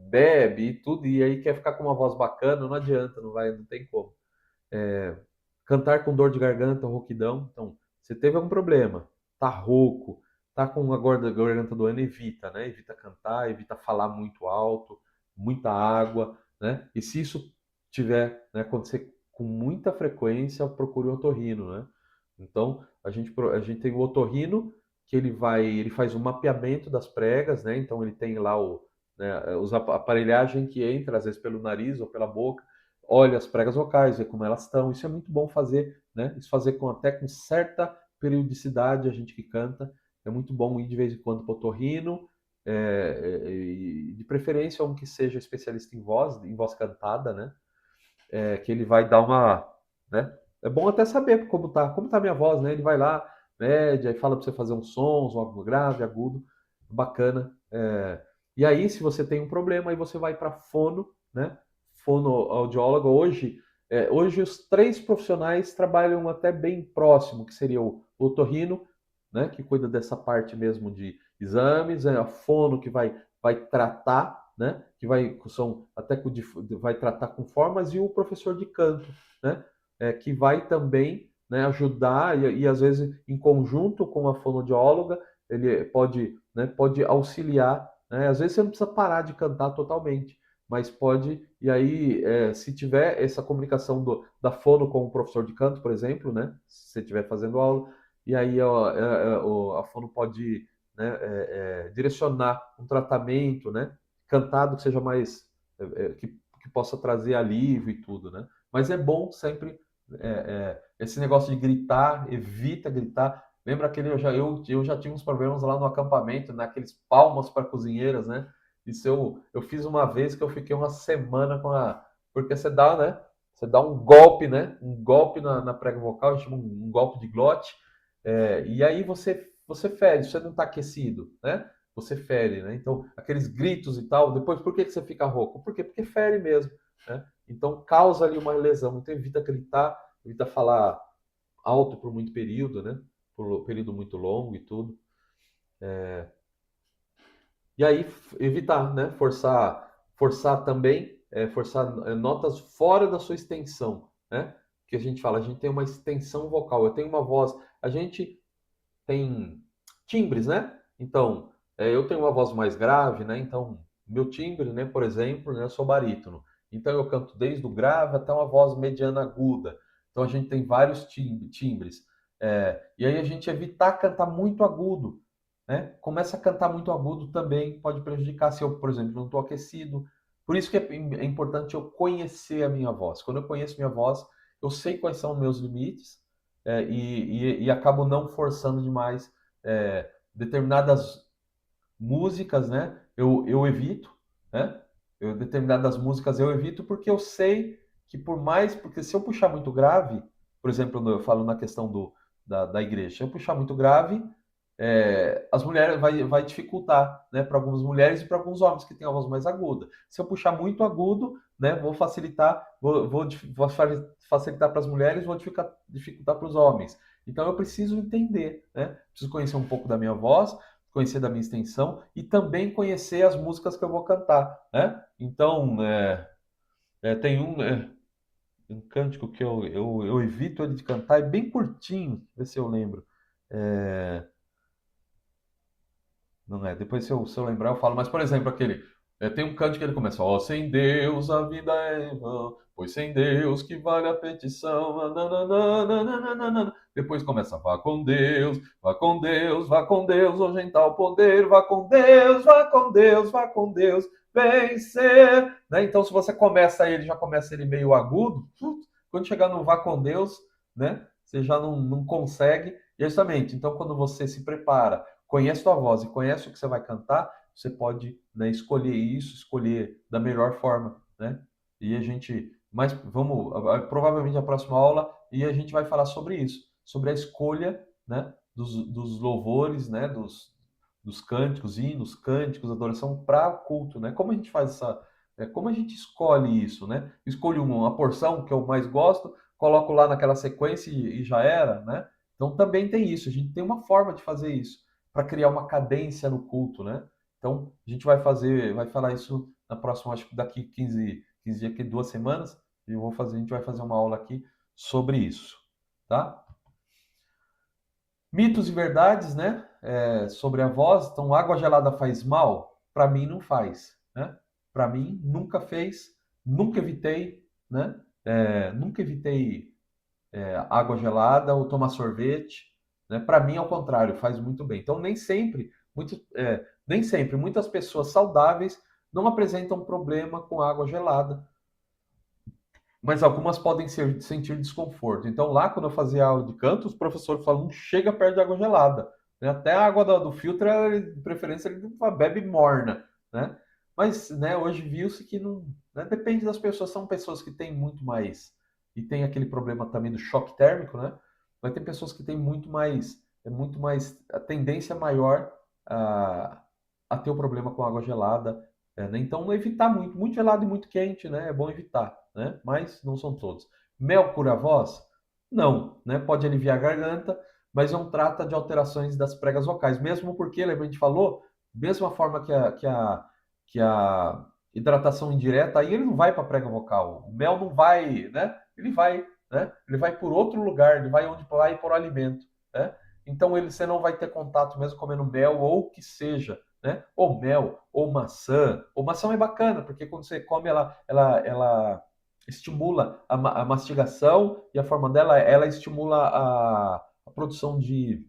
bebe e tudo, e aí quer ficar com uma voz bacana, não adianta, não tem como. É, Cantar com dor de garganta, rouquidão. Então, você teve algum problema, tá rouco, tá com a garganta doendo, evita, né? Evita cantar, evita falar muito alto, muita água, né? E se isso tiver, né, acontecer com muita frequência, procure o otorrino, né? Então, a gente tem o otorrino que ele faz um mapeamento das pregas, né? Então, ele tem lá a aparelhagem que entra, às vezes, pelo nariz ou pela boca, olha as pregas vocais, vê como elas estão. Isso é muito bom fazer, né? Isso fazer até com certa periodicidade, a gente que canta. É muito bom ir de vez em quando para o otorrino, e de preferência um que seja especialista em voz cantada, né? Que ele vai dar né? É bom até saber como tá a minha voz, né? Ele vai lá, mede, aí fala para você fazer uns sons, um algo grave, agudo, bacana. E aí, se você tem um problema, aí você vai para fono, né? Fonoaudiólogo. Hoje os três profissionais trabalham até bem próximo, que seria o otorrino, né? Que cuida dessa parte mesmo de exames, a fono que vai tratar, né? Que vai tratar com formas, e o professor de canto, né? Que vai também, né, ajudar e às vezes em conjunto com a fonoaudióloga ele pode auxiliar, né? Às vezes você não precisa parar de cantar totalmente, mas pode, e aí se tiver essa comunicação da fono com o professor de canto, por exemplo, né? Se você estiver fazendo aula, e aí a fono pode, né, direcionar um tratamento, né, cantado que seja mais que possa trazer alívio e tudo, né? Mas é bom sempre esse negócio de gritar, evita gritar. Lembra aquele eu já tive uns problemas lá no acampamento, naqueles palmas para cozinheiras, né? Isso eu fiz uma vez que eu fiquei uma semana porque você dá, né? Você dá um golpe, né? Um golpe na prega vocal, a gente chama um golpe de glote, e aí você fere, você não está aquecido, né? Você fere, né? Então, aqueles gritos e tal, depois, por que você fica rouco? Por quê? Porque fere mesmo, né? Então, causa ali uma lesão. Então, evita gritar, evita falar alto por muito período, né? Por período muito longo e tudo. E aí, evitar, né? Forçar também, forçar notas fora da sua extensão, né? Que a gente fala, a gente tem uma extensão vocal, eu tenho uma voz, a gente tem timbres, né? Então, eu tenho uma voz mais grave, né? Então, meu timbre, né, por exemplo, né, eu sou barítono. Então, eu canto desde o grave até uma voz mediana aguda. Então, a gente tem vários timbres. E aí, a gente evitar cantar muito agudo, né? Começa a cantar muito agudo também pode prejudicar se eu, por exemplo, não estou aquecido. Por isso que é importante eu conhecer a minha voz. Quando eu conheço minha voz, eu sei quais são os meus limites, e acabo não forçando demais determinadas músicas, né? Eu evito, né? Determinadas músicas eu evito porque eu sei que por mais, porque se eu puxar muito grave, por exemplo, eu falo na questão da igreja, se eu puxar muito grave, as mulheres vai dificultar, né, para algumas mulheres e para alguns homens que têm a voz mais aguda. Se eu puxar muito agudo, né, vou facilitar, vou facilitar para as mulheres, vou dificultar para os homens. Então eu preciso entender, né? Preciso conhecer um pouco da minha voz, conhecer da minha extensão e também conhecer as músicas que eu vou cantar, né? Então, tem um cântico que eu evito ele de cantar, é bem curtinho, vê se eu lembro. É, não é, depois se eu lembrar eu falo, mas por exemplo, tem um cântico que ele começa, ó, sem Deus a vida é em vão, pois sem Deus que vale a petição, nananana. Depois começa, vá com Deus, vá com Deus, vá com Deus, hoje em tal poder, vá com Deus, vá com Deus, vá com Deus, vencer, né? Então se você já começa ele meio agudo, quando chegar no vá com Deus, né? Você já não consegue, e é justamente, então quando você se prepara, conhece tua voz e conhece o que você vai cantar, você pode, né, escolher isso, escolher da melhor forma, né? E a gente, mas vamos, provavelmente a próxima aula e a gente vai falar sobre isso, sobre a escolha, né, dos louvores, né, dos cânticos, hinos, cânticos, adoração para culto, né? Como a gente faz como a gente escolhe isso, né? Escolho uma porção que eu mais gosto, coloco lá naquela sequência e já era, né? Então também tem isso, a gente tem uma forma de fazer isso para criar uma cadência no culto, né? Então, a gente vai falar isso na próxima, acho que daqui 15 dias, aqui 2 semanas, a gente vai fazer uma aula aqui sobre isso, tá? Mitos e verdades, né? Sobre a voz. Então, água gelada faz mal? Para mim, não faz, né? Para mim, nunca fez, nunca evitei, né? Nunca evitei água gelada ou tomar sorvete, né? Para mim, ao contrário, faz muito bem. Então, nem sempre, muitas pessoas saudáveis não apresentam problema com água gelada, mas algumas podem sentir desconforto. Então, lá, quando eu fazia aula de canto, os professores falavam, não chega perto de água gelada, né? Até a água do filtro, de preferência, ele bebe morna, né? Mas, né, hoje viu-se que não, né, depende das pessoas, são pessoas que têm muito mais, e tem aquele problema também do choque térmico, né? Mas tem pessoas que têm muito mais, a tendência maior a, a ter o problema com água gelada, né? Então, evitar muito gelado e muito quente, né? É bom evitar, né? Mas não são todos. Mel cura a voz? Não, né? Pode aliviar a garganta, mas não trata de alterações das pregas vocais. Mesmo porque, lembra, a gente falou, mesma forma que a hidratação indireta, aí ele não vai para a prega vocal. O mel não vai, né? Né? Ele vai por outro lugar, ele vai onde vai por alimento, né? Então você não vai ter contato mesmo comendo mel ou o que seja, né? Ou mel, ou maçã. Ou maçã é bacana, porque quando você come, ela estimula a mastigação e a forma dela, ela estimula a produção de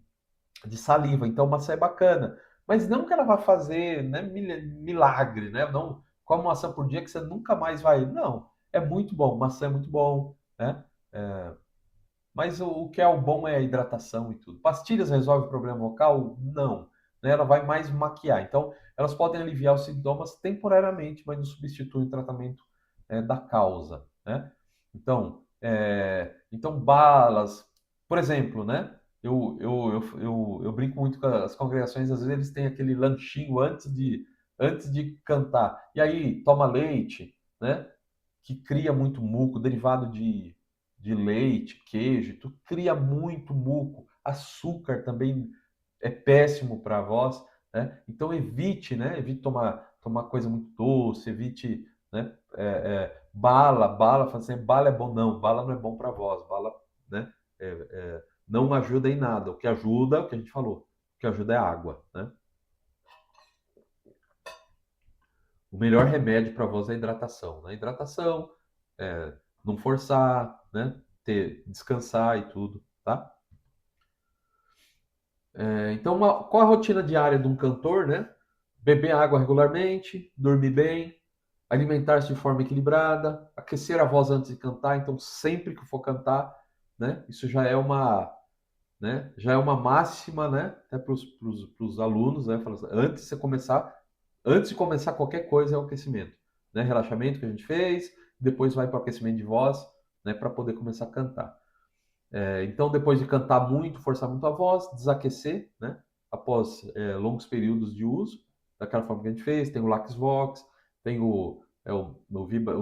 saliva. Então, maçã é bacana. Mas não que ela vá fazer, né, milagre, né? Não come maçã por dia que você nunca mais vai. Não, é muito bom. Maçã é muito bom, né? É, mas o que é o bom é a hidratação e tudo. Pastilhas resolve o problema vocal? Não. Né? Ela vai mais maquiar. Então, elas podem aliviar os sintomas temporariamente, mas não substituem o tratamento da causa. Né? Então, balas, por exemplo, né? Eu brinco muito com as congregações, às vezes eles têm aquele lanchinho antes de cantar. E aí, toma leite, né? Que cria muito muco, derivado de leite, queijo, tu cria muito muco. Açúcar também é péssimo para a voz, né? Então evite, né? Evite tomar coisa muito doce, evite, né? Fazer bala é bom, não, bala não é bom para a voz, bala, né? Não ajuda em nada. O que ajuda, o que a gente falou, o que ajuda é a água, né? O melhor remédio para a voz é a hidratação, né? Hidratação, é, não forçar, né? Descansar e tudo, tá? Então, qual a rotina diária de um cantor, né? Beber água regularmente, dormir bem, alimentar-se de forma equilibrada, aquecer a voz antes de cantar. Então, sempre que for cantar, né? Isso já é uma máxima, né? Até para os alunos, né? Fala assim, antes de começar qualquer coisa é o aquecimento, né? Relaxamento que a gente fez, depois vai para o aquecimento de voz, né, para poder começar a cantar. Então, depois de cantar muito, forçar muito a voz, desaquecer, né, após longos períodos de uso, daquela forma que a gente fez, tem o Lax Vox, tem o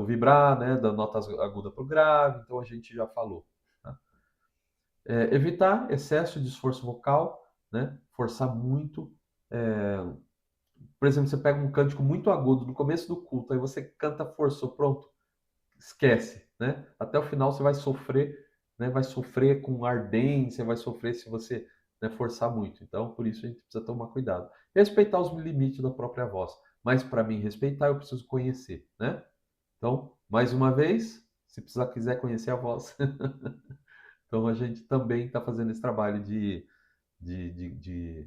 vibrar, né, da nota aguda para o grave, então a gente já falou. Tá? Evitar excesso de esforço vocal, né, forçar muito. é, por exemplo, você pega um cântico muito agudo no começo do culto, aí você canta, forçou, pronto, esquece, né? Até o final você vai sofrer, né? Vai sofrer com ardência, vai sofrer se você, né, forçar muito. Então, por isso a gente precisa tomar cuidado. Respeitar os limites da própria voz. Mas para mim respeitar, eu preciso conhecer, né? Então, mais uma vez, se precisar quiser conhecer a voz, então a gente também está fazendo esse trabalho de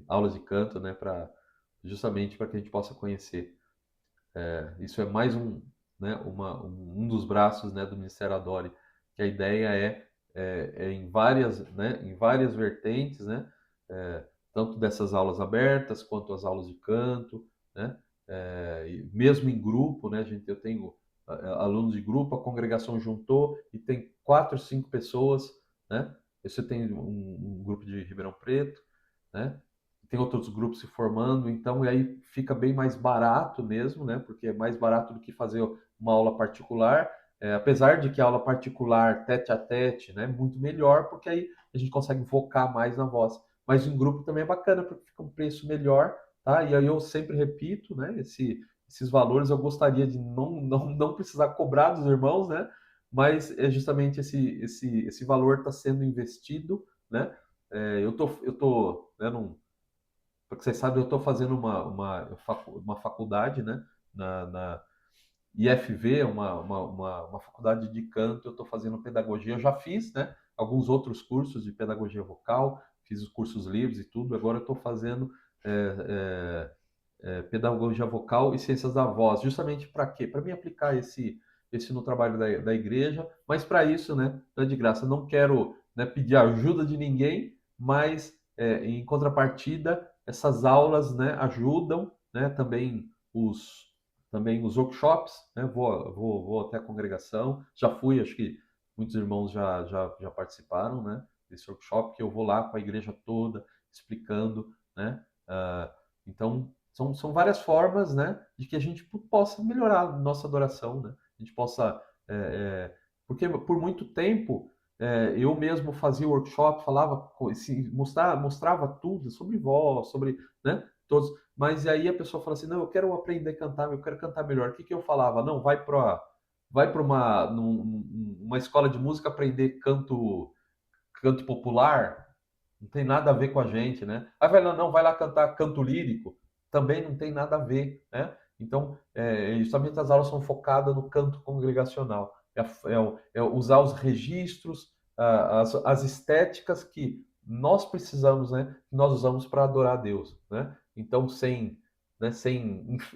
aulas de canto, né? Justamente para que a gente possa conhecer. Isso é mais né, um dos braços, né, do Ministério Adore, que a ideia é em várias vertentes, né, tanto dessas aulas abertas quanto as aulas de canto, né, e mesmo em grupo, né, eu tenho alunos de grupo, a congregação juntou e tem 4, 5 pessoas, né, você tem um grupo de Ribeirão Preto, né, tem outros grupos se formando, então e aí fica bem mais barato mesmo, né? Porque é mais barato do que fazer uma aula particular. Apesar de que a aula particular, tete a tete, né, é muito melhor, porque aí a gente consegue focar mais na voz. Mas em grupo também é bacana, porque fica um preço melhor, tá? E aí eu sempre repito, né, esses valores eu gostaria de não precisar cobrar dos irmãos, né? Mas é justamente esse valor está sendo investido, né? Eu não, porque vocês sabem, eu estou fazendo uma faculdade, né? Na IFV, uma faculdade de canto, eu estou fazendo pedagogia. Eu já fiz, né? Alguns outros cursos de pedagogia vocal, fiz os cursos livres e tudo. Agora eu estou fazendo pedagogia vocal e ciências da voz, justamente para quê? Para me aplicar esse no trabalho da igreja, mas para isso, né, não é de graça. Eu não quero, né, pedir ajuda de ninguém, mas em contrapartida, essas aulas, né, ajudam, né, também os workshops, né, vou até a congregação, já fui, acho que muitos irmãos já participaram, né, desse workshop, que eu vou lá com a igreja toda, explicando, né, então são várias formas, né, de que a gente possa melhorar a nossa adoração, né? A gente possa, é, porque por muito tempo eu mesmo fazia workshop, falava, mostrava tudo sobre voz, sobre, né, todos, mas aí a pessoa fala assim, não, eu quero aprender a cantar, eu quero cantar melhor. O que que eu falava? Não, vai para uma escola de música aprender canto popular, não tem nada a ver com a gente, né? Aí vai lá, não, vai lá cantar canto lírico, também não tem nada a ver, né? Então, justamente as aulas são focadas no canto congregacional, usar os registros, as estéticas que nós precisamos, né? Que nós usamos para adorar a Deus, né? Então, sem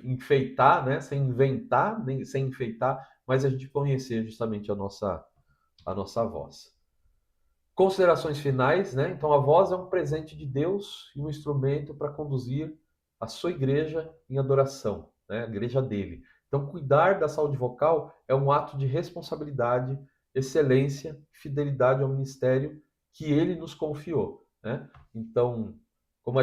enfeitar, né? Sem inventar, nem sem enfeitar, mas a gente conhecer justamente a nossa voz. Considerações finais, né? Então, a voz é um presente de Deus e um instrumento para conduzir a sua igreja em adoração, né? A igreja dele. Então, cuidar da saúde vocal é um ato de responsabilidade, excelência, fidelidade ao ministério que ele nos confiou, né? Então, como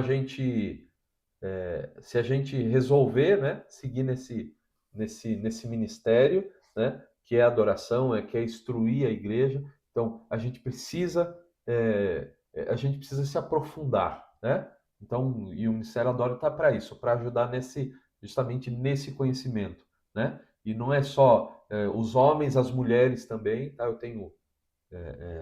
se a gente resolver, né, seguir nesse ministério, né, que é a adoração, que é instruir a igreja, então a gente precisa se aprofundar, né? Então, e o Ministério Adora está para isso, para ajudar justamente nesse conhecimento, né? E não é só os homens, as mulheres também, tá? Eu tenho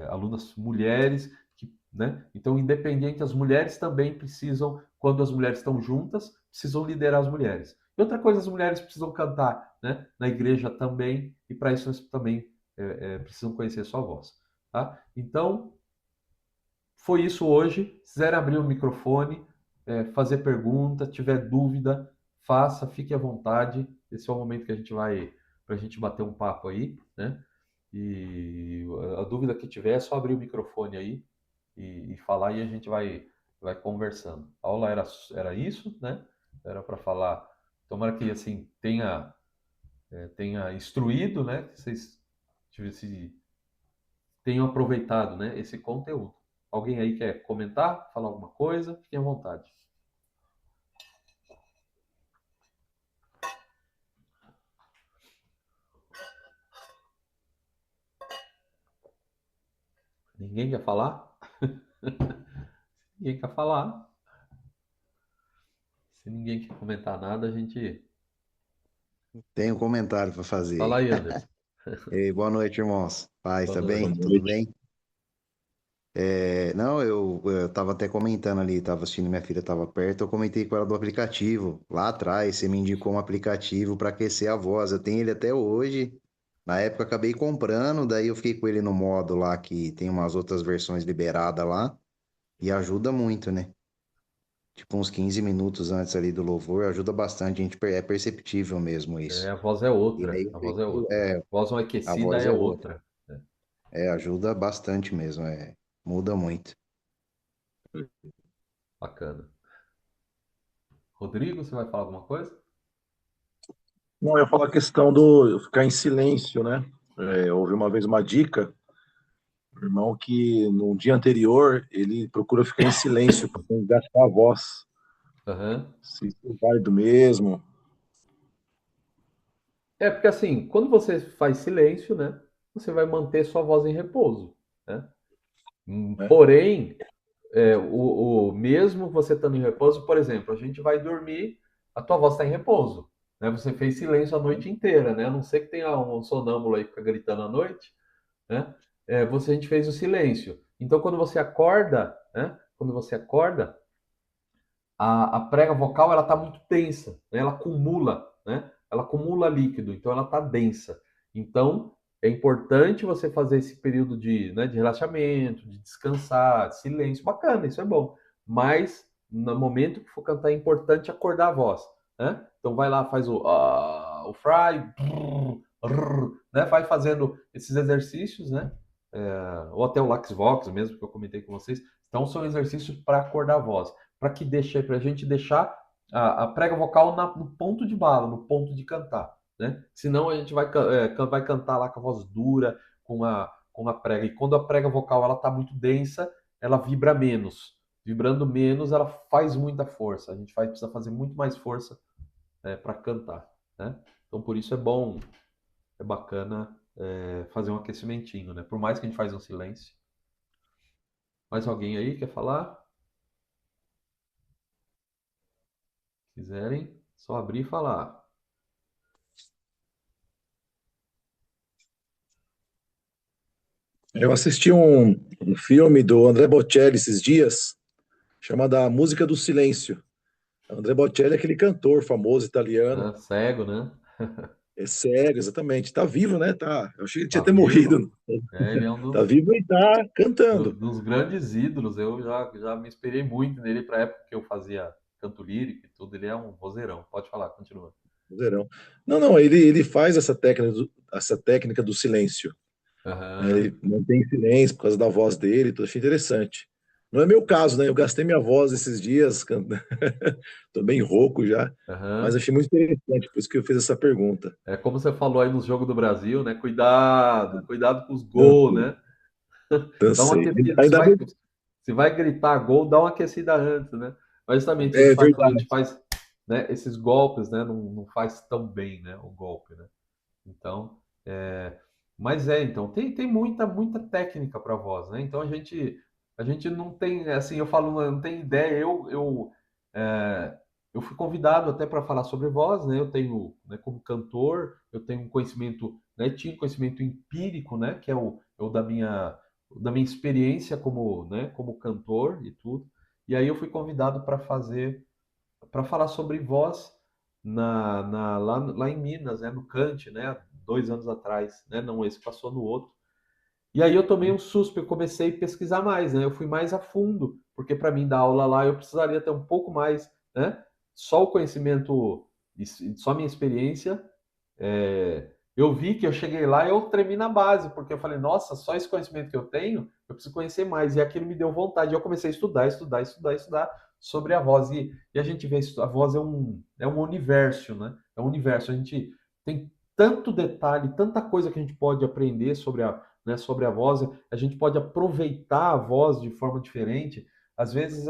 alunas mulheres que, né? Então, independente, as mulheres também precisam, quando as mulheres estão juntas, precisam liderar as mulheres. E outra coisa, as mulheres precisam cantar, né? Na igreja também, e para isso elas também precisam conhecer a sua voz, tá? Então, foi isso hoje. Se quiser abrir o microfone, fazer pergunta, tiver dúvida, faça, fique à vontade. Esse é o momento que a gente vai, para a gente bater um papo aí, né? E a dúvida que tiver é só abrir o microfone aí e falar e a gente vai conversando. A aula era isso, né? Era para falar. Tomara que assim tenha instruído, né? Que vocês se tenham aproveitado, né, esse conteúdo. Alguém aí quer comentar, falar alguma coisa? Fiquem à vontade. Ninguém quer falar? Ninguém quer falar. Se ninguém quer comentar nada, a gente Tenho um comentário para fala fazer. aí, Anderson. Ei, boa noite, irmãos. Paz, Boa tá Boa bem? noite. Tudo noite. bem? Não, eu tava até comentando ali, tava assistindo, minha filha tava perto, eu comentei com ela do aplicativo. Lá atrás, você me indicou um aplicativo para aquecer a voz. Eu tenho ele até hoje. Na época, eu acabei comprando, daí eu fiquei com ele no modo lá que tem umas outras versões liberadas lá e ajuda muito, né? Tipo, uns 15 minutos antes ali do louvor, ajuda bastante, é perceptível mesmo É, isso. a voz é E outra. aí, A voz é outra. A voz não a aquecida voz é é outra. outra. É, Ajuda bastante mesmo, muda muito. bacana. Rodrigo, você vai falar alguma coisa? Não, eu ia falar a questão do ficar em silêncio, né? Eu ouvi uma vez uma dica, do irmão, que no dia anterior ele procura ficar em silêncio para não gastar a voz. Aham. Se isso é válido mesmo. É porque assim, quando você faz silêncio, né, você vai manter sua voz em repouso, né? Né? Porém, mesmo você estando em repouso, por exemplo, a gente vai dormir, a tua voz está em repouso, né? Você fez silêncio a noite inteira, né? A não ser que tenha um sonâmbulo aí que fica gritando à noite, né? A gente fez o silêncio. Então, quando você acorda, né? Quando você acorda, a prega vocal ela está muito densa, né? Ela acumula, né? Ela acumula líquido, então ela está densa. Então é importante você fazer esse período de, né, de relaxamento, de descansar, de silêncio, bacana, isso é bom. Mas no momento que for cantar é importante acordar a voz, né? Então vai lá, faz o fry, né? Vai fazendo esses exercícios, né? Ou até o Lax Vox mesmo que eu comentei com vocês. Então são exercícios para acordar a voz para que deixe para a gente deixar a prega vocal no ponto de bala, no ponto de cantar, né? Senão a gente vai cantar lá com a voz dura, com a prega. E quando a prega vocal ela está muito densa, ela vibra menos. Vibrando menos, ela faz muita força. A gente precisa fazer muito mais força para cantar, né? Então por isso é bom, é bacana fazer um aquecimentinho, né? Por mais que a gente faz um silêncio. Mais alguém aí quer falar? Quiserem, só abrir e falar. Eu assisti um filme do André Bocelli esses dias, chamado A Música do Silêncio. André Bocelli é aquele cantor famoso italiano. Né? Cego, né? É sério, exatamente. Tá vivo, né? Tá. Eu achei que ele tinha Tá até vivo. morrido. Ele é um Tá vivo e tá cantando. dos grandes ídolos. Eu já me inspirei muito nele para a época que eu fazia canto lírico e tudo. Ele é um vozeirão. Pode falar, continua. Verão. Não, não, ele faz essa técnica do silêncio. Né? Aham, Ele mantém silêncio por causa da voz dele, então eu achei interessante. Não é meu caso, né? Eu gastei minha voz esses dias, tô bem rouco já, mas aham. achei muito interessante, por isso que eu fiz essa pergunta. É como você falou aí nos Jogos do Brasil, né? Cuidado, cuidado com os gols, Cansei, né? Dá uma cansei. aquecida. Ainda bem, Se vai gritar gol, dá uma aquecida antes, né? Mas justamente a gente é faz quando a gente verdade. faz, né, esses golpes, né? Não faz tão bem, né? O golpe, né? Então, mas então, tem muita técnica para voz, né? Então a gente não tem, assim, eu falo, não tem ideia. É, eu fui convidado até para falar sobre voz, né? Eu tenho, né, como cantor, eu tenho um conhecimento, né? Tinha um conhecimento empírico, né? Que é o da minha experiência como, né? Como cantor e tudo. E aí eu fui convidado para falar sobre voz lá em Minas, né, no Cante, né, 2 anos atrás, né, não esse passou no outro. E aí eu tomei um susto, eu comecei a pesquisar mais, né, eu fui mais a fundo, porque para mim dar aula lá eu precisaria ter um pouco mais, né, só o conhecimento, só a minha experiência, eu vi que eu cheguei lá e eu tremi na base, porque eu falei, nossa, só esse conhecimento que eu tenho, eu preciso conhecer mais. E aquilo me deu vontade. Eu comecei a estudar, estudar, estudar, estudar sobre a voz. E a gente vê isso, a voz é um universo, né? É um universo. A gente tem. tanto detalhe, tanta coisa que a gente pode aprender sobre a voz, a gente pode aproveitar a voz de forma diferente. Às vezes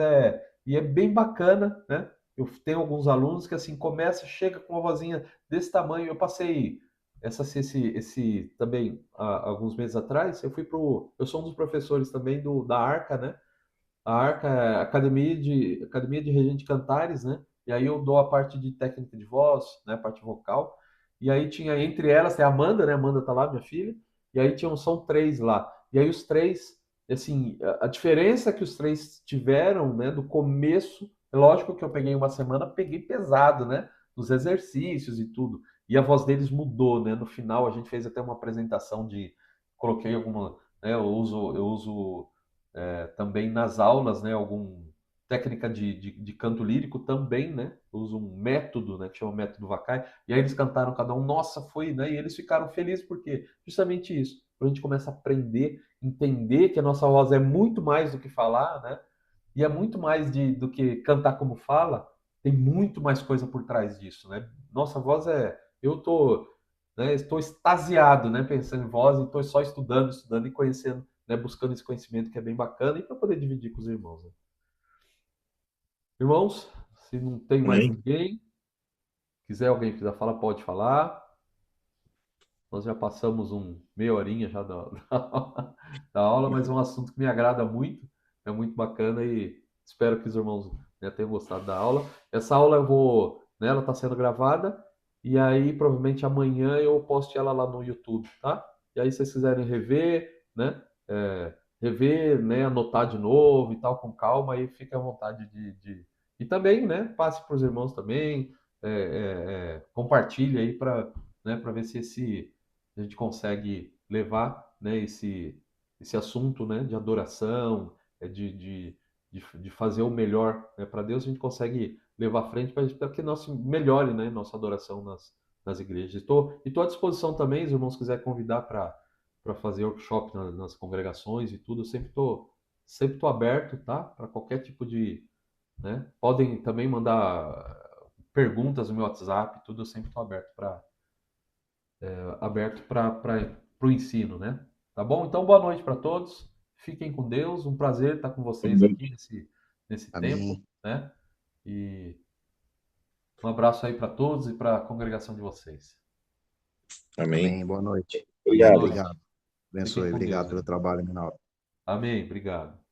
e é bem bacana, né? Eu tenho alguns alunos que assim chega com uma vozinha desse tamanho. Eu passei esse também alguns meses atrás. Eu sou um dos professores também da Arca, né? A Arca é a Academia de Regente Cantares, né? E aí eu dou a parte de técnica de voz, né? A parte vocal. E aí tinha entre elas tem a Amanda, né? A Amanda tá lá, minha filha. E aí são três lá. E aí os três, assim, a diferença que os três tiveram, né? Do começo, é lógico que eu peguei uma semana, peguei pesado, né? Nos exercícios e tudo. E a voz deles mudou, né? No final a gente fez até uma apresentação coloquei alguma, né? Eu uso também nas aulas, né, algum técnica de canto lírico também, né? Eu uso um método, né, que chama método Vakai, e aí eles cantaram cada um, nossa, foi, né? E eles ficaram felizes porque justamente isso, a gente começa a aprender, entender que a nossa voz é muito mais do que falar, né? E é muito mais do que cantar como fala, tem muito mais coisa por trás disso, né? Nossa voz eu tô, né, estou extasiado, né, pensando em voz e estou só estudando e conhecendo, né, buscando esse conhecimento que é bem bacana e para poder dividir com os irmãos. Né? Irmãos, se não tem mais Amém. ninguém, alguém quiser falar, pode falar. Nós já passamos meia horinha já da aula, mas é um assunto que me agrada muito, é muito bacana e espero que os irmãos, né, tenham gostado da aula. Essa aula né, ela está sendo gravada e aí provavelmente amanhã eu posto ela lá no YouTube, tá? E aí se vocês quiserem rever, né, rever, né, anotar de novo e tal com calma, aí fica à vontade e também, né, passe para os irmãos também, compartilhe aí para, né, para ver se a gente consegue levar, né, esse assunto, né, de adoração, de fazer o melhor, né, para Deus, a gente consegue levar à frente para que nós melhore, né, nossa adoração nas igrejas. Estou à disposição também, se os irmãos quiserem convidar para fazer workshop nas congregações e tudo, eu sempre tô aberto, tá? Para qualquer tipo né? Podem também mandar perguntas no meu WhatsApp, tudo, eu sempre estou aberto para o ensino, né? Tá bom? Então, boa noite para todos. Fiquem com Deus. Um prazer estar com vocês aqui nesse tempo, Amém. né? E um abraço aí para todos e para a congregação de vocês. Amém. Amém. Boa noite. Boa Obrigado. noite. Obrigado. Fiquem Abençoe. com Obrigado Deus pelo aí. trabalho, Minaldo. Amém. Obrigado.